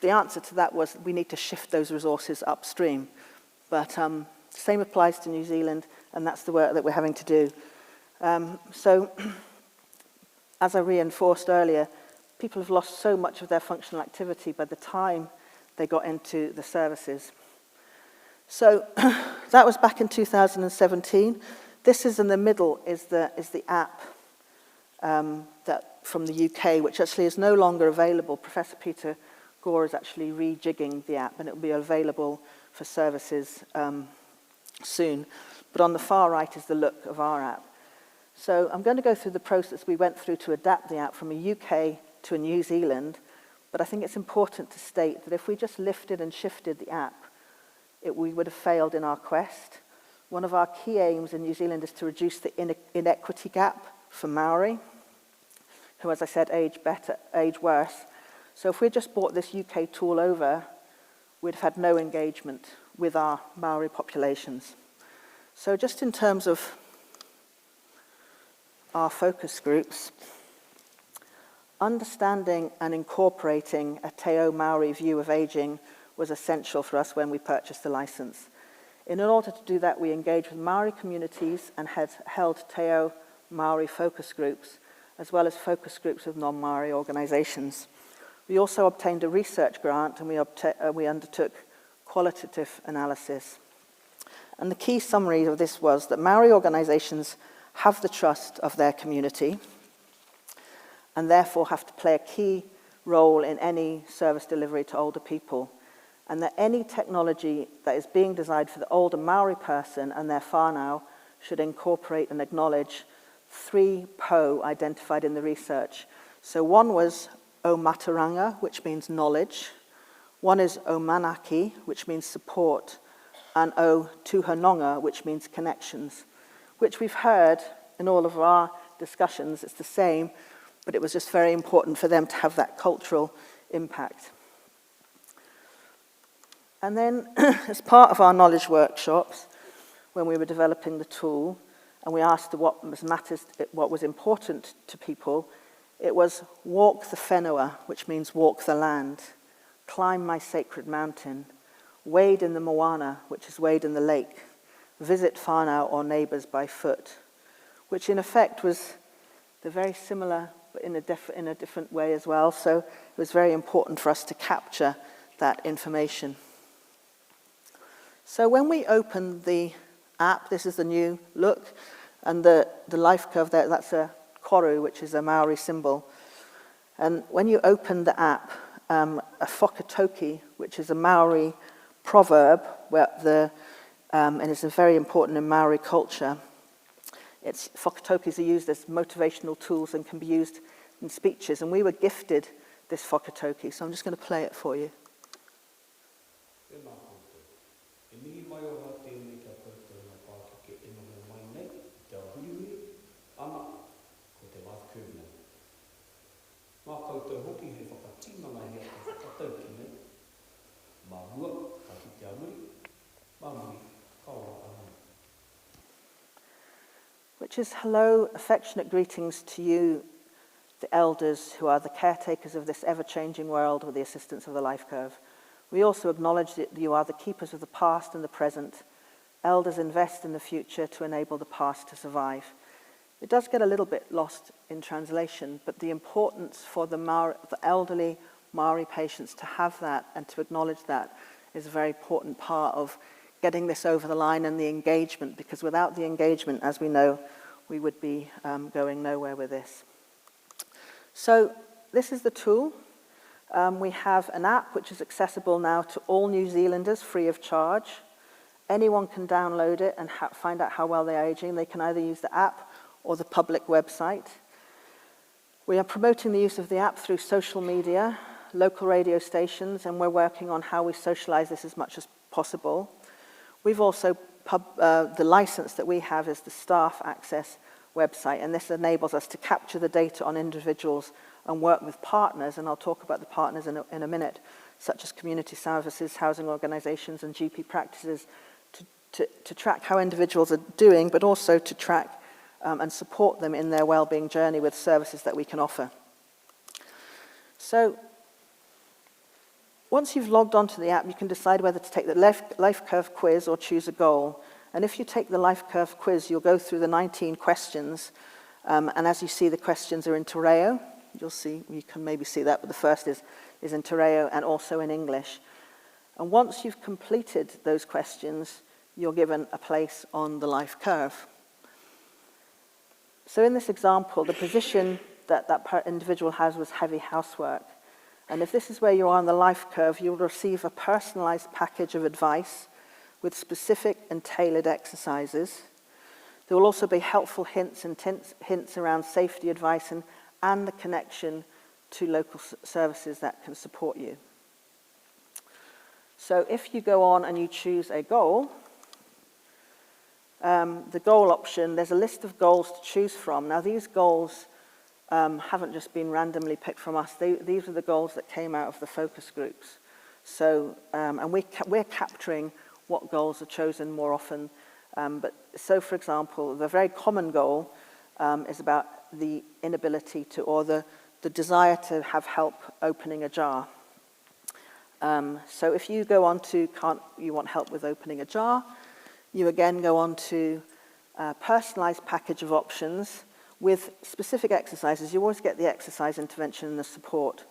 the answer to that was we need to shift those resources upstream. But same applies to New Zealand, and that's the work that we're having to do. So, as I reinforced earlier, people have lost so much of their functional activity by the time they got into the services. So that was back in 2017. This is in the middle, is the app that from the UK, which actually is no longer available. Professor Peter Gore is actually rejigging the app, and it will be available for services soon. But on the far right is the look of our app. So I'm going to go through the process we went through to adapt the app from a UK to a New Zealand, but I think it's important to state that if we just lifted and shifted the app, we would have failed in our quest. One of our key aims in New Zealand is to reduce the inequity gap for Maori, who, as I said, age worse. So if we just brought this UK tool over, we'd have had no engagement with our Maori populations. So just in terms of our focus groups, understanding and incorporating a Te Ao Maori view of ageing was essential for us when we purchased the license. In order to do that, we engaged with Maori communities and had held Te Ao Maori focus groups, as well as focus groups of non-Maori organisations. We also obtained a research grant and we undertook qualitative analysis. And the key summary of this was that Maori organisations have the trust of their community and therefore have to play a key role in any service delivery to older people, and that any technology that is being designed for the older Maori person and their whānau should incorporate and acknowledge 3 po identified in the research. So one was o mataranga, which means knowledge. One is o manaki, which means support, and o tuhanonga, which means connections, which we've heard in all of our discussions. It's the same, but it was just very important for them to have that cultural impact. And then, as part of our knowledge workshops, when we were developing the tool, and we asked what was important to people, it was walk the whenua, which means walk the land, climb my sacred mountain, wade in the moana, which is wade in the lake, visit whānau or neighbours by foot, which in effect was very similar, but in a different way as well. So it was very important for us to capture that information. So when we opened the app, this is the new look, and the life curve there, that's a koru, which is a Maori symbol. And when you open the app, a whakatoki, which is a Maori proverb, and it's very important in Maori culture. Whakatokis are used as motivational tools and can be used in speeches, and we were gifted this whakatoki, so I'm just going to play it for you. Which is hello, affectionate greetings to you, the elders who are the caretakers of this ever-changing world with the assistance of the life curve. We also acknowledge that you are the keepers of the past and the present. Elders invest in the future to enable the past to survive. It does get a little bit lost in translation, but the importance for the elderly Maori patients to have that and to acknowledge that is a very important part of getting this over the line and the engagement, because without the engagement, as we know, we would be going nowhere with this. So this is the tool. We have an app which is accessible now to all New Zealanders free of charge. Anyone can download it and find out how well they are aging. They can either use the app or the public website. We are promoting the use of the app through social media, local radio stations, and we're working on how we socialize this as much as possible. We've also, the license that we have is the staff access website, and this enables us to capture the data on individuals and work with partners, and I'll talk about the partners in a minute, such as community services, housing organisations, and GP practices, to track how individuals are doing, but also to track and support them in their wellbeing journey with services that we can offer. So, once you've logged onto the app, you can decide whether to take the life curve quiz or choose a goal. And if you take the life curve quiz, you'll go through the 19 questions. And as you see, the questions are in Te Reo. You can maybe see that, but the first is in Te Reo and also in English. And once you've completed those questions, you're given a place on the life curve. So in this example, the position that individual has was heavy housework. And if this is where you are on the life curve, you'll receive a personalized package of advice with specific and tailored exercises. There will also be helpful hints around safety advice and the connection to local services that can support you. So if you go on and you choose a goal, the goal option, there's a list of goals to choose from. Now these goals haven't just been randomly picked from us. These are the goals that came out of the focus groups. So, and we're capturing what goals are chosen more often. So for example, the very common goal is about the inability to, or the desire to have help opening a jar. So if you go on to, you want help with opening a jar, you again go on to a personalized package of options with specific exercises. You always get the exercise intervention and the support.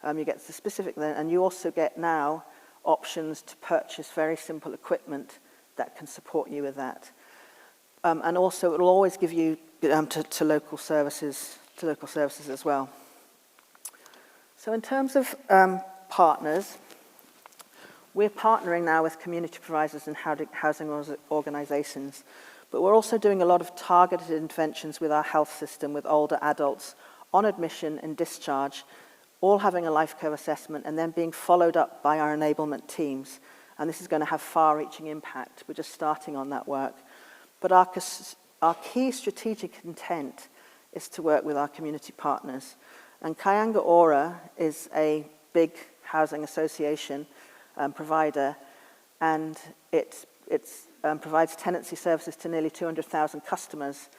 You get the specific then, and you also get now options to purchase very simple equipment that can support you with that. And also it will always give you to local services as well. So in terms of partners, we're partnering now with community providers and housing organizations, but we're also doing a lot of targeted interventions with our health system with older adults on admission and discharge, all having a life curve assessment and then being followed up by our enablement teams. And this is going to have far-reaching impact. We're just starting on that work. But our key strategic intent is to work with our community partners. And Kayanga Ora is a big housing association provider, and it provides tenancy services to nearly 200,000 customers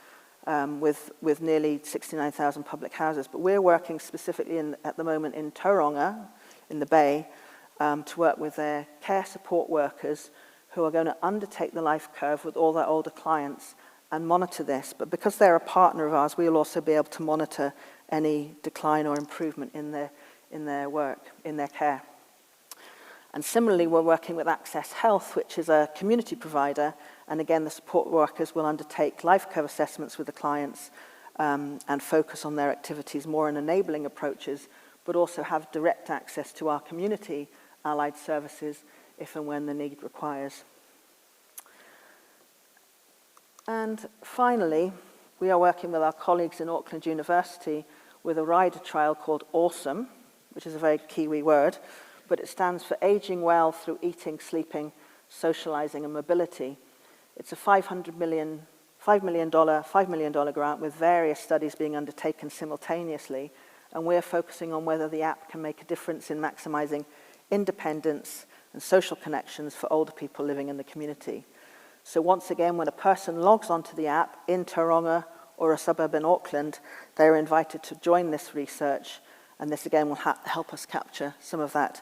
with nearly 69,000 public houses. But we're working specifically at the moment in Tauranga, in the Bay, to work with their care support workers who are going to undertake the life curve with all their older clients and monitor this. But because they're a partner of ours, we'll also be able to monitor any decline or improvement in their work, in their care. And similarly, we're working with Access Health, which is a community provider. And again, the support workers will undertake life curve assessments with the clients and focus on their activities more in enabling approaches, but also have direct access to our community allied services if and when the need requires. And finally, we are working with our colleagues in Auckland University with a rider trial called AWESOME, which is a very Kiwi word, but it stands for Aging Well Through Eating, Sleeping, Socializing and Mobility. It's a $5 million grant with various studies being undertaken simultaneously, and we're focusing on whether the app can make a difference in maximizing independence and social connections for older people living in the community. So once again, when a person logs onto the app in Tauranga or a suburb in Auckland, they're invited to join this research, and this again will help us capture some of that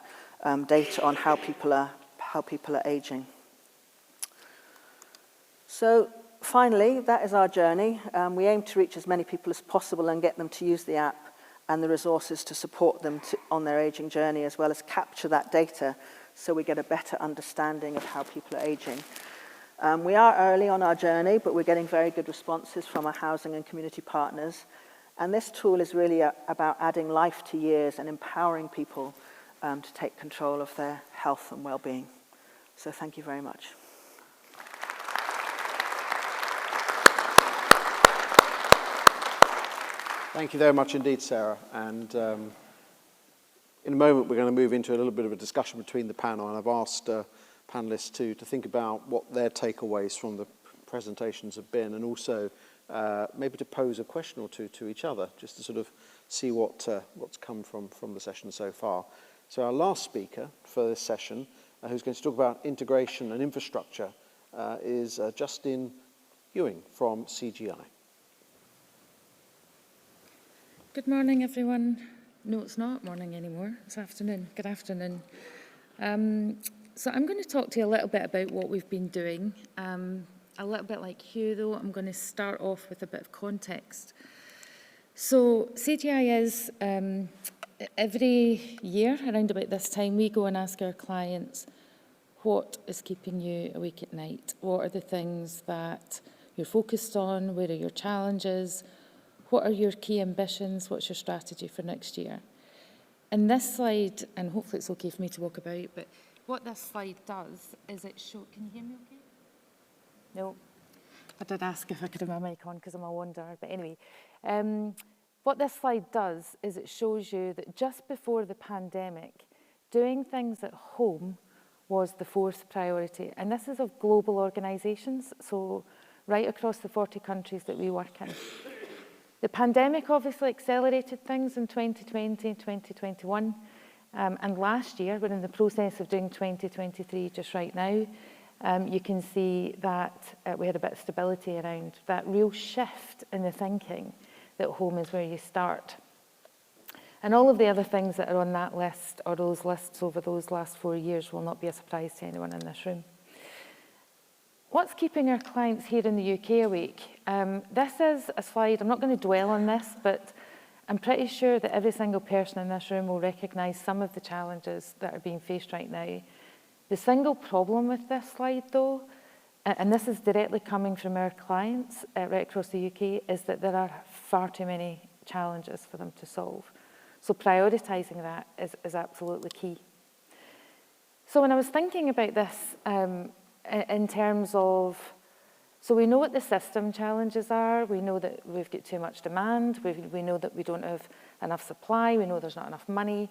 data on how people are aging. So finally, that is our journey. We aim to reach as many people as possible and get them to use the app and the resources to support them on their aging journey, as well as capture that data so we get a better understanding of how people are aging. We are early on our journey, but we're getting very good responses from our housing and community partners. And this tool is really about adding life to years and empowering people to take control of their health and well-being. So thank you very much. Thank you very much indeed, Sarah. And in a moment, we're going to move into a little bit of a discussion between the panel, and I've asked panelists to think about what their takeaways from the presentations have been, and also maybe to pose a question or two to each other, just to sort of see what's come from the session so far. So our last speaker for this session, who's going to talk about integration and infrastructure, is Justin Ewing from CGI. Good morning, everyone. No, it's not morning anymore. It's afternoon. Good afternoon. So I'm going to talk to you a little bit about what we've been doing. A little bit like Hugh, though, I'm going to start off with a bit of context. So CGI is, every year around about this time, we go and ask our clients, what is keeping you awake at night? What are the things that you're focused on? Where are your challenges? What are your key ambitions? What's your strategy for next year? And this slide, and hopefully it's okay for me to walk about, but what this slide does is it shows, can you hear me okay? No. I did ask if I could have my mic on because I'm a wanderer, but anyway. What this slide does is it shows you that just before the pandemic, doing things at home was the fourth priority. And this is of global organisations, so right across the 40 countries that we work in. The pandemic obviously accelerated things in 2020, 2021. And last year, we're in the process of doing 2023 just right now. You can see that we had a bit of stability around that real shift in the thinking that home is where you start. And all of the other things that are on that list, or those lists over those last 4 years, will not be a surprise to anyone in this room. What's keeping our clients here in the UK awake? This is a slide, I'm not going to dwell on this, but I'm pretty sure that every single person in this room will recognise some of the challenges that are being faced right now. The single problem with this slide, though, and this is directly coming from our clients right across the UK, is that there are far too many challenges for them to solve. So prioritising that is absolutely key. So when I was thinking about this in terms of, so we know what the system challenges are, we know that we've got too much demand, we know that we don't have enough supply, we know there's not enough money.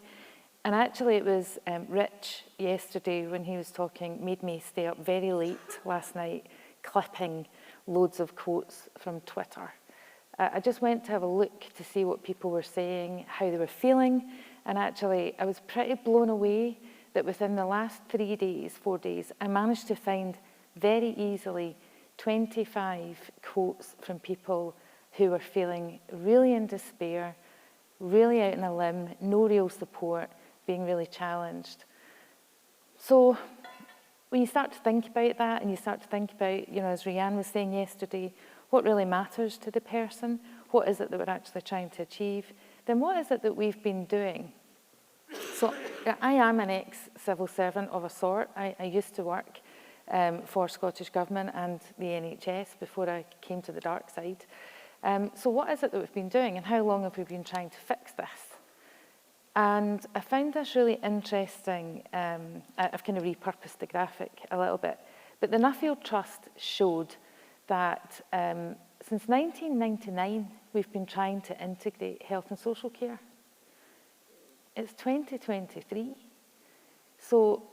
And actually it was Rich yesterday when he was talking, made me stay up very late last night, clipping loads of quotes from Twitter. I just went to have a look to see what people were saying, how they were feeling, and actually I was pretty blown away that within the last 4 days, I managed to find very easily 25 quotes from people who were feeling really in despair, really out on a limb, no real support, being really challenged. So when you start to think about that and you start to think about, you know, as Rianne was saying yesterday, what really matters to the person, what is it that we're actually trying to achieve, then what is it that we've been doing? So I am an ex-civil servant of a sort. I used to work for Scottish Government and the NHS before I came to the dark side. So what is it that we've been doing and how long have we been trying to fix this? And I found this really interesting. I've kind of repurposed the graphic a little bit. But the Nuffield Trust showed that since 1999, we've been trying to integrate health and social care. It's 2023. So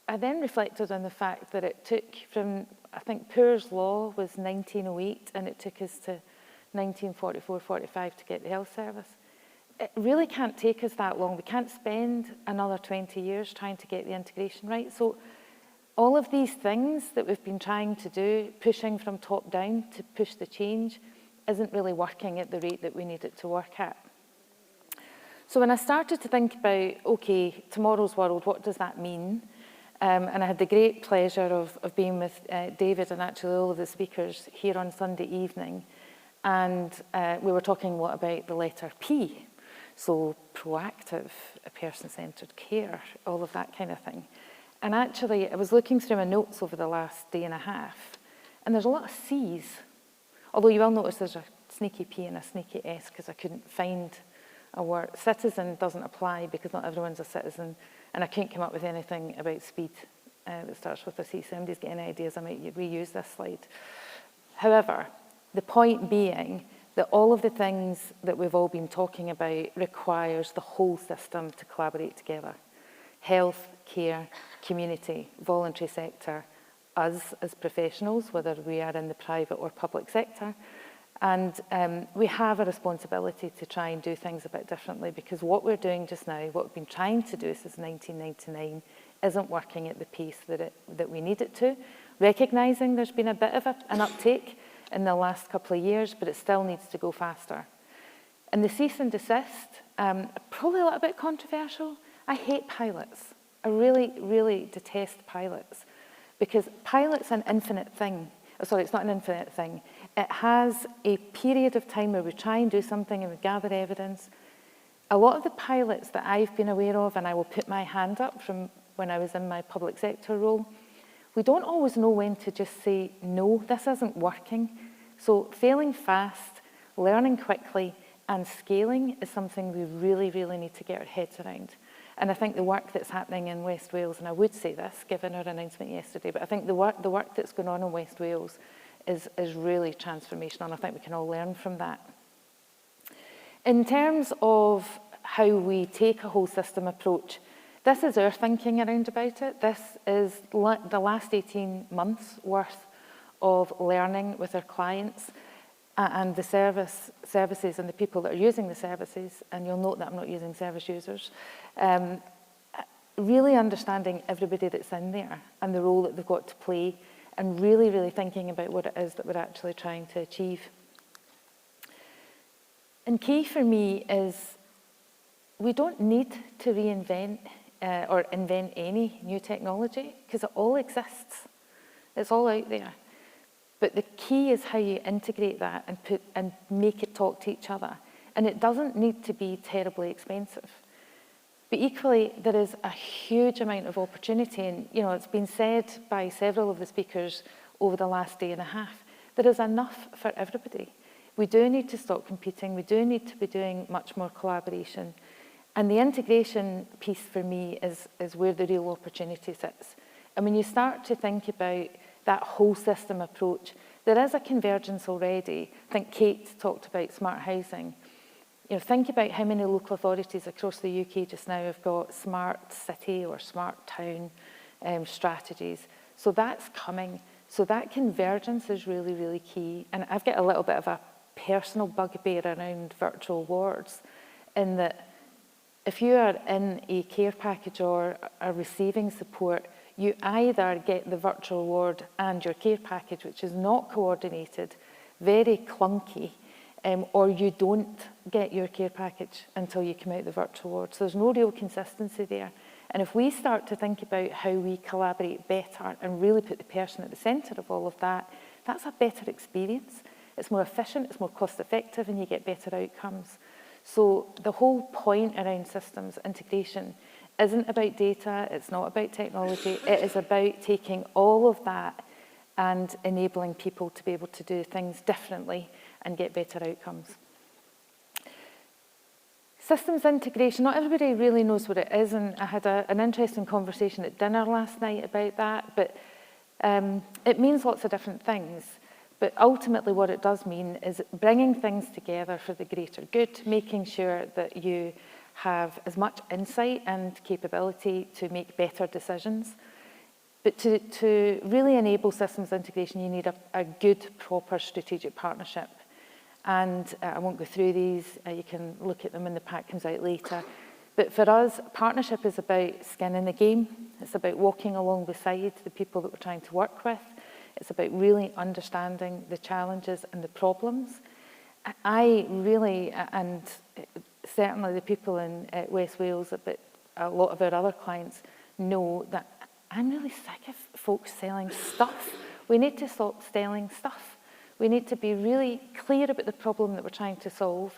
I then reflected on the fact that it took from, I think Poor's Law was 1908, and it took us to 1944-45 to get the health service. It really can't take us that long. We can't spend another 20 years trying to get the integration right. So all of these things that we've been trying to do, pushing from top down to push the change, isn't really working at the rate that we need it to work at. So when I started to think about, okay, tomorrow's world, what does that mean? And I had the great pleasure of being with David and actually all of the speakers here on Sunday evening. And we were talking a lot about the letter P. So proactive, person-centred care, all of that kind of thing. And actually, I was looking through my notes over the last day and a half, and there's a lot of C's. Although you will notice there's a sneaky P and a sneaky S because I couldn't find a word. Citizen doesn't apply because not everyone's a citizen, and I couldn't come up with anything about speed that starts with a C. So somebody's got any ideas, I might reuse this slide. However, the point being that all of the things that we've all been talking about requires the whole system to collaborate together. Health, care, community, voluntary sector, us as professionals, whether we are in the private or public sector. And we have a responsibility to try and do things a bit differently, because what we're doing just now, what we've been trying to do since 1999, isn't working at the pace that we need it to. Recognising there's been a bit of an uptake in the last couple of years, but it still needs to go faster. And the cease and desist, probably a little bit controversial. I hate pilots. I really, really detest pilots, because pilots an infinite thing. Oh, sorry, it's not an infinite thing. It has a period of time where we try and do something and we gather evidence. A lot of the pilots that I've been aware of, and I will put my hand up from when I was in my public sector role, we don't always know when to just say, no, this isn't working. So failing fast, learning quickly, and scaling is something we really, really need to get our heads around. And I think the work that's happening in West Wales, and I would say this, given our announcement yesterday, but I think the work that's going on in West Wales is really transformational, and I think we can all learn from that. In terms of how we take a whole system approach, this is our thinking around about it. This is the last 18 months worth of learning with our clients and the services and the people that are using the services, and you'll note that I'm not using service users, really understanding everybody that's in there and the role that they've got to play, and really, really thinking about what it is that we're actually trying to achieve. And key for me is we don't need to reinvent or invent any new technology, because it all exists. It's all out there. But the key is how you integrate that and make it talk to each other. And it doesn't need to be terribly expensive. But equally, there is a huge amount of opportunity, and it's been said by several of the speakers over the last day and a half, there is enough for everybody. We do need to stop competing, we do need to be doing much more collaboration. And the integration piece for me is where the real opportunity sits. And when you start to think about that whole system approach, there is a convergence already. I think Kate talked about smart housing. Think about how many local authorities across the UK just now have got smart city or smart town strategies. So that's coming. So that convergence is really, really key. And I've got a little bit of a personal bugbear around virtual wards, in that if you are in a care package or are receiving support, you either get the virtual ward and your care package, which is not coordinated, very clunky, or you don't get your care package until you come out the virtual ward. So there's no real consistency there. And if we start to think about how we collaborate better and really put the person at the centre of all of that, that's a better experience. It's more efficient, it's more cost effective, and you get better outcomes. So the whole point around systems integration isn't about data, it's not about technology, it is about taking all of that and enabling people to be able to do things differently and get better outcomes. Systems integration, not everybody really knows what it is, and I had an interesting conversation at dinner last night about that, but it means lots of different things. But ultimately what it does mean is bringing things together for the greater good, making sure that you have as much insight and capability to make better decisions. But to really enable systems integration, you need a good, proper strategic partnership. And I won't go through these, you can look at them when the pack comes out later. But for us, partnership is about skin in the game. It's about walking along beside the people that we're trying to work with. It's about really understanding the challenges and the problems. I really, and certainly the people in West Wales, but a lot of our other clients know that I'm really sick of folks selling stuff. We need to stop selling stuff. We need to be really clear about the problem that we're trying to solve,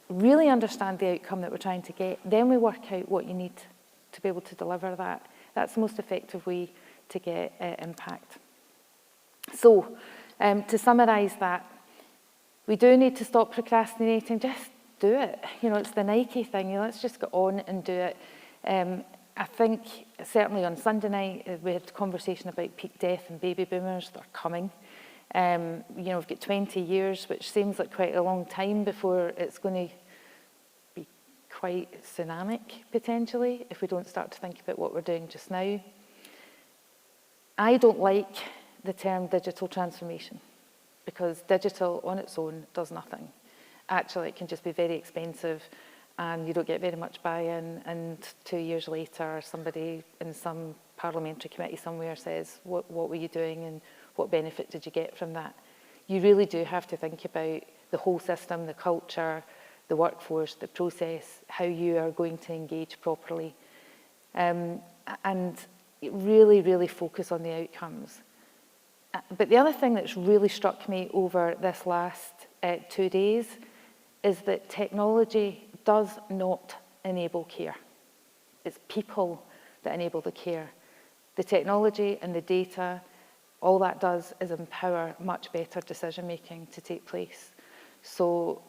really understand the outcome that we're trying to get, then we work out what you need to be able to deliver that. That's the most effective way to get impact. So, to summarise that, we do need to stop procrastinating, just do it. It's the Nike thing, let's just get on and do it. I think certainly on Sunday night we had a conversation about peak death and baby boomers that are coming. We've got 20 years, which seems like quite a long time before it's going to be quite tsunamic, potentially, if we don't start to think about what we're doing just now. I don't like the term digital transformation, because digital on its own does nothing. Actually, it can just be very expensive and you don't get very much buy-in, and 2 years later somebody in some parliamentary committee somewhere says, what were you doing and what benefit did you get from that? You really do have to think about the whole system, the culture, the workforce, the process, how you are going to engage properly, and really, really focus on the outcomes. But the other thing that's really struck me over this last 2 days is that technology does not enable care. It's people that enable the care. The technology and the data, all that does is empower much better decision making to take place. So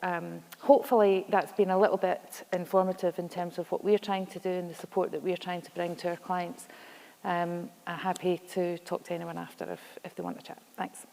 hopefully that's been a little bit informative in terms of what we're trying to do and the support that we're trying to bring to our clients. I'm happy to talk to anyone after if they want to chat. Thanks.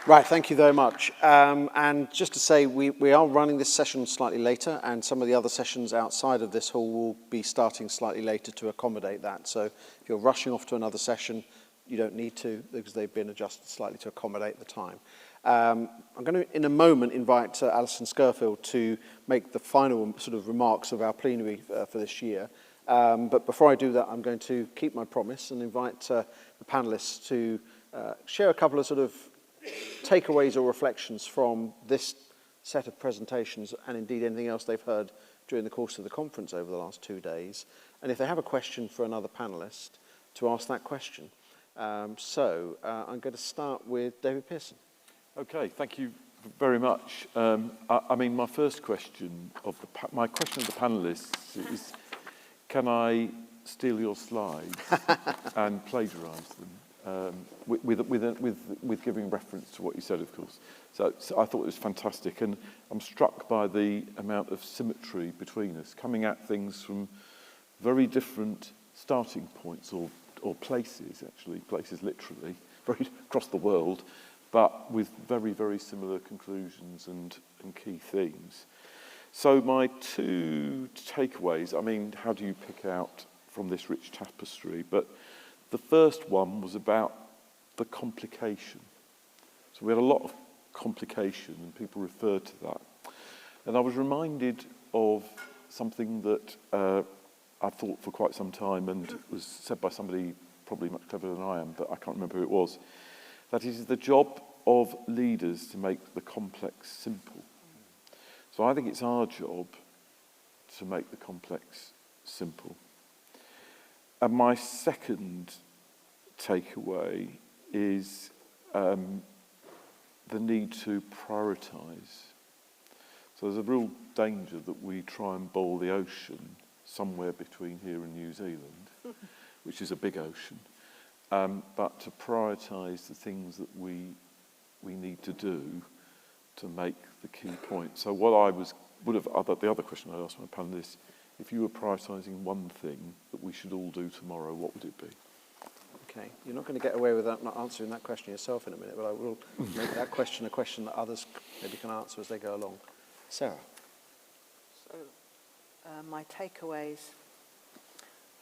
Right, thank you very much. And just to say, we are running this session slightly later, and some of the other sessions outside of this hall will be starting slightly later to accommodate that. So if you're rushing off to another session, you don't need to, because they've been adjusted slightly to accommodate the time. I'm going to, in a moment, invite Alison Scurfield to make the final sort of remarks of our plenary for this year. But before I do that, I'm going to keep my promise and invite the panellists to share a couple of sort of takeaways or reflections from this set of presentations, and indeed anything else they've heard during the course of the conference over the last 2 days. And if they have a question for another panellist, to ask that question. I'm going to start with David Pearson. Okay, thank you very much. I mean, my first question of my question of the panellists is, can I steal your slides and plagiarise them with giving reference to what you said, of course. So I thought it was fantastic, and I'm struck by the amount of symmetry between us, coming at things from very different starting points or places, actually, places literally, very across the world, but with very, very similar conclusions and key themes. So my two takeaways, I mean, how do you pick out from this rich tapestry? But the first one was about the complication. So we had a lot of complication, and people referred to that. And I was reminded of something that I thought for quite some time, and it was said by somebody probably much cleverer than I am, but I can't remember who it was. That it is the job of leaders to make the complex simple. So I think it's our job to make the complex simple. And my second takeaway is the need to prioritise. So there's a real danger that we try and boil the ocean somewhere between here and New Zealand, which is a big ocean, but to prioritise the things that we need to do to make the key point. So what the other question I asked my panellists, if you were prioritising one thing that we should all do tomorrow, what would it be? Okay, you're not going to get away with that, not answering that question yourself in a minute, but I will make that question a question that others maybe can answer as they go along. Sarah. So my takeaways,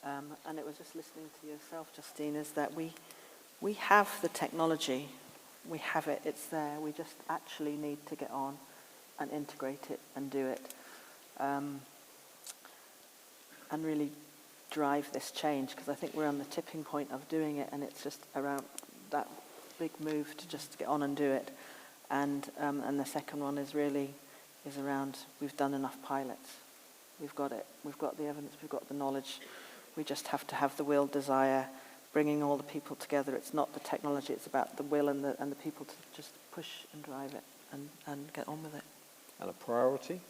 and it was just listening to yourself, Justine, is that we have the technology. We have it, it's there. We just actually need to get on and integrate it and do it. And really drive this change, because I think we're on the tipping point of doing it, and it's just around that big move to just get on and do it. And the second one is around, we've done enough pilots. We've got it. We've got the evidence. We've got the knowledge. We just have to have the will, desire, bringing all the people together. It's not the technology, it's about the will and the people to just push and drive it and get on with it. And a priority?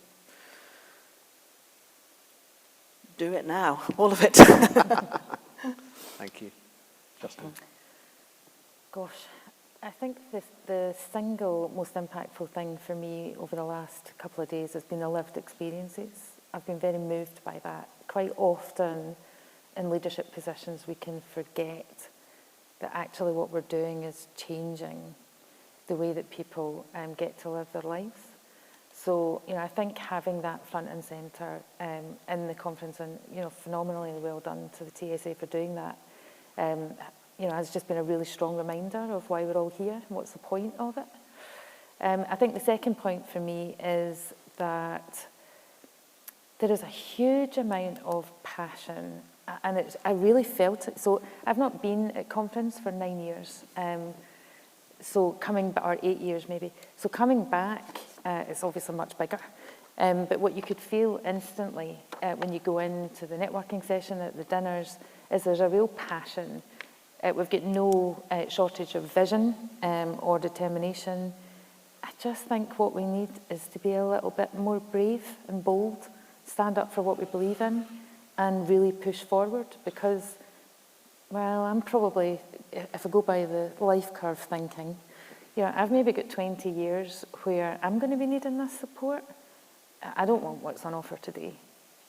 Do it now, all of it. Thank you. Justin. Gosh, I think the single most impactful thing for me over the last couple of days has been the lived experiences. I've been very moved by that. Quite often in leadership positions we can forget that actually what we're doing is changing the way that people get to live their lives. So, I think having that front and centre in the conference, and, phenomenally well done to the TSA for doing that, has just been a really strong reminder of why we're all here and what's the point of it. I think the second point for me is that there is a huge amount of passion, and I really felt it. So I've not been at conference for 9 years, or 8 years maybe. So coming back, it's obviously much bigger. But what you could feel instantly when you go into the networking session at the dinners is there's a real passion. We've got no shortage of vision or determination. I just think what we need is to be a little bit more brave and bold, stand up for what we believe in, and really push forward, because, well, I'm probably, if I go by the life curve thinking, I've maybe got 20 years where I'm going to be needing this support. I don't want what's on offer today.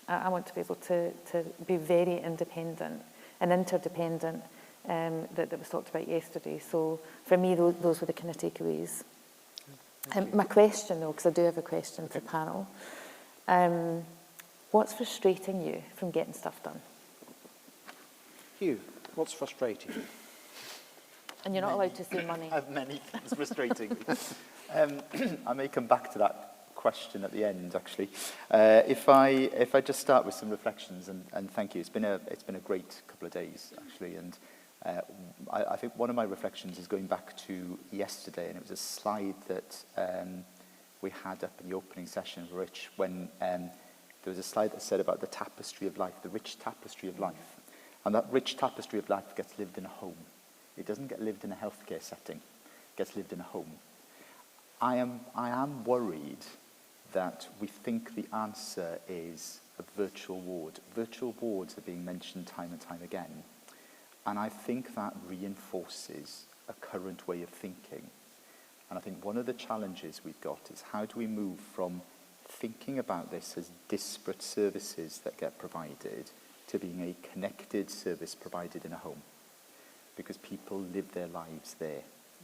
I want to be able to be very independent and interdependent that was talked about yesterday. So for me, those were the kind of takeaways My question, though, because I do have a question for the panel. What's frustrating you from getting stuff done? Hugh, what's frustrating you? And you're not allowed to say money. I have many things frustrating me. I may come back to that question at the end, actually. If I just start with some reflections, and thank you. It's been a great couple of days, actually, and I think one of my reflections is going back to yesterday, and it was a slide that we had up in the opening session, Rich, when there was a slide that said about the tapestry of life, the rich tapestry of life. And that rich tapestry of life gets lived in a home. It doesn't get lived in a healthcare setting. It gets lived in a home. I am worried that we think the answer is a virtual ward. Virtual wards are being mentioned time and time again. And I think that reinforces a current way of thinking. And I think one of the challenges we've got is how do we move from thinking about this as disparate services that get provided to being a connected service provided in a home? Because people live their lives there.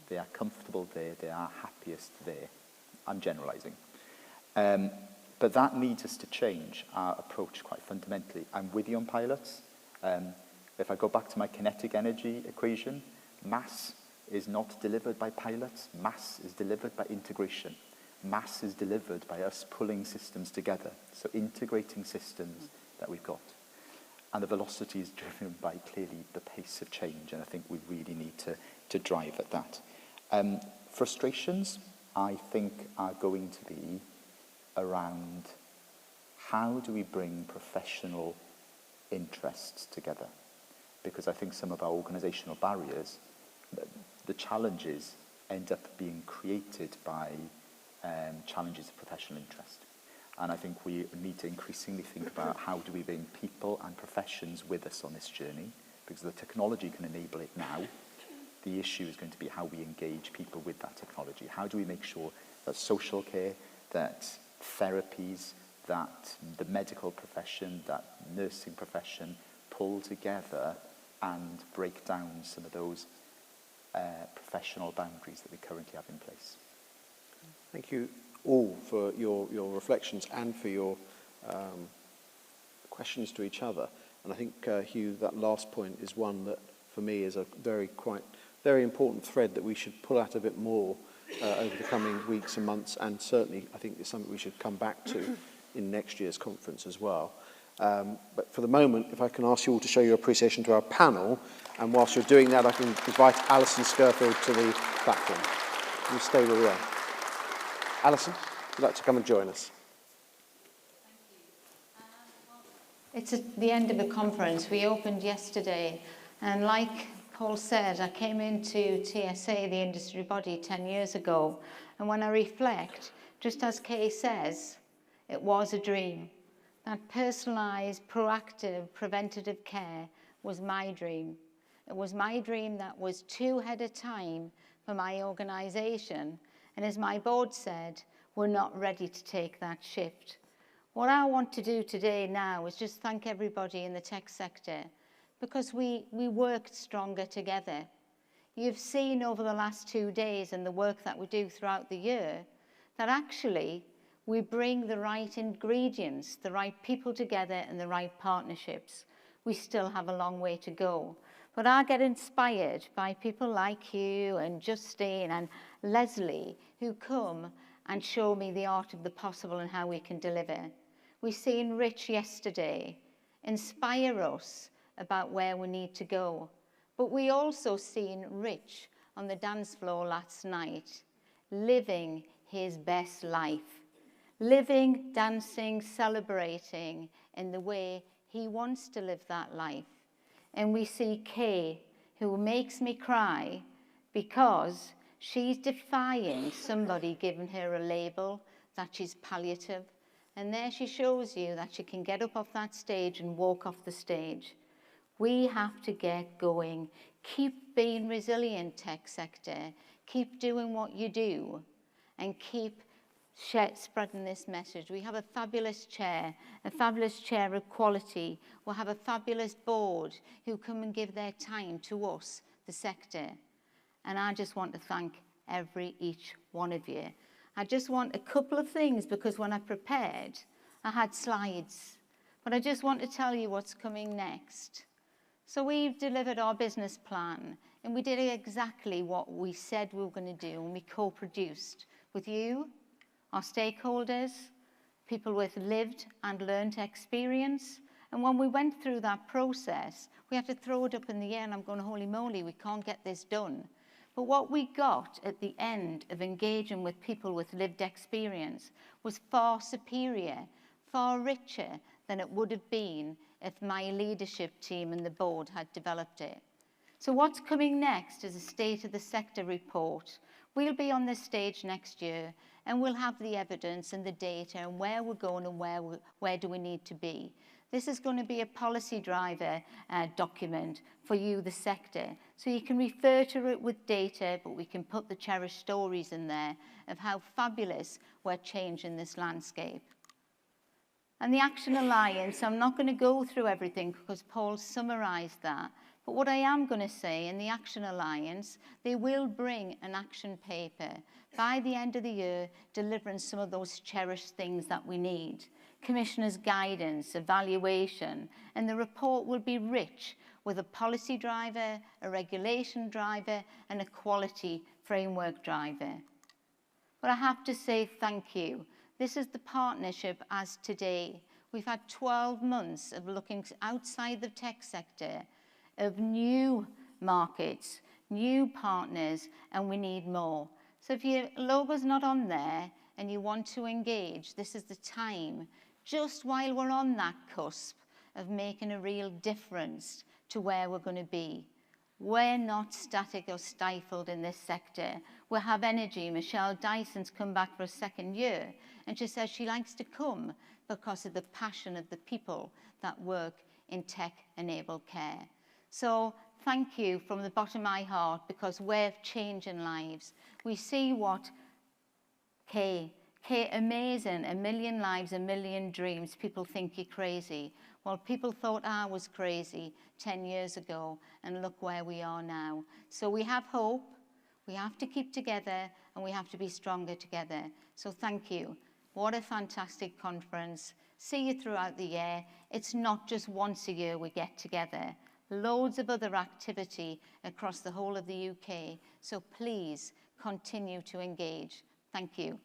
They are comfortable there. They are happiest there. I'm generalizing. But that needs us to change our approach quite fundamentally. I'm with you on pilots. If I go back to my kinetic energy equation, mass is not delivered by pilots. Mass is delivered by integration. Mass is delivered by us pulling systems together. So integrating systems that we've got. And the velocity is driven by clearly the pace of change. And I think we really need to drive at that. Frustrations, I think, are going to be around how do we bring professional interests together? Because I think some of our organisational barriers, the challenges end up being created by challenges of professional interest. And I think we need to increasingly think about how do we bring people and professions with us on this journey, because the technology can enable it now. The issue is going to be how we engage people with that technology. How do we make sure that social care, that therapies, that the medical profession, that nursing profession pull together and break down some of those professional boundaries that we currently have in place. Thank you all for your reflections and for your questions to each other. And I think, Hugh, that last point is one that, for me, is a very important thread that we should pull out a bit more over the coming weeks and months, and certainly I think it's something we should come back to in next year's conference as well. But for the moment, if I can ask you all to show your appreciation to our panel, and whilst you're doing that, I can invite Alison Scurfield to the platform. Can you stay where we are? Alison, would you like to come and join us? It's at the end of the conference. We opened yesterday, and like Paul said, I came into TSA, the industry body, 10 years ago, and when I reflect, just as Kay says, it was a dream. That personalised, proactive, preventative care was my dream. It was my dream that was 2 head at a time for my organisation, and as my board said, we're not ready to take that shift. What I want to do today now is just thank everybody in the tech sector, because we worked stronger together. You've seen over the last 2 days and the work that we do throughout the year that actually we bring the right ingredients, the right people together and the right partnerships. We still have a long way to go. But I get inspired by people like you and Justine and Leslie who come and show me the art of the possible and how we can deliver. We've seen Rich yesterday inspire us about where we need to go. But we also seen Rich on the dance floor last night, living his best life. Living, dancing, celebrating in the way he wants to live that life. And we see Kay, who makes me cry because she's defying somebody giving her a label that she's palliative. And there she shows you that she can get up off that stage and walk off the stage. We have to get going. Keep being resilient, tech sector. Keep doing what you do and keep spreading this message. We have a fabulous chair of quality. We'll have a fabulous board who come and give their time to us, the sector. And I just want to thank each one of you. I just want a couple of things, because when I prepared, I had slides. But I just want to tell you what's coming next. So we've delivered our business plan, and we did exactly what we said we were going to do, and we co-produced with you, our stakeholders, people with lived and learned experience. And when we went through that process, we had to throw it up in the air, and I'm going, holy moly, we can't get this done. But what we got at the end of engaging with people with lived experience was far superior, far richer than it would have been if my leadership team and the board had developed it. So what's coming next is a State of the Sector report. We'll be on this stage next year, and we'll have the evidence and the data and where we're going and where do we need to be. This is going to be a policy driver document for you, the sector. So you can refer to it with data, but we can put the cherished stories in there of how fabulous we're changing this landscape. And the Action Alliance, I'm not going to go through everything because Paul summarised that. But what I am going to say, in the Action Alliance, they will bring an action paper by the end of the year, delivering some of those cherished things that we need. Commissioner's guidance, evaluation, and the report will be rich with a policy driver, a regulation driver, and a quality framework driver. But I have to say thank you. This is the partnership as today. We've had 12 months of looking outside the tech sector, of new markets, new partners, and we need more. So if your logo's not on there and you want to engage, this is the time, just while we're on that cusp of making a real difference to where we're going to be. We're not static or stifled in this sector. We have energy. Michelle Dyson's come back for a second year, and she says she likes to come because of the passion of the people that work in tech-enabled care. So thank you from the bottom of my heart, because we're changing lives. We see what Kay, amazing, 1 million lives, 1 million dreams. People think you're crazy. Well, people thought I was crazy 10 years ago, and look where we are now. So we have hope, we have to keep together, and we have to be stronger together. So thank you. What a fantastic conference. See you throughout the year. It's not just once a year we get together. Loads of other activity across the whole of the UK. So please continue to engage. Thank you.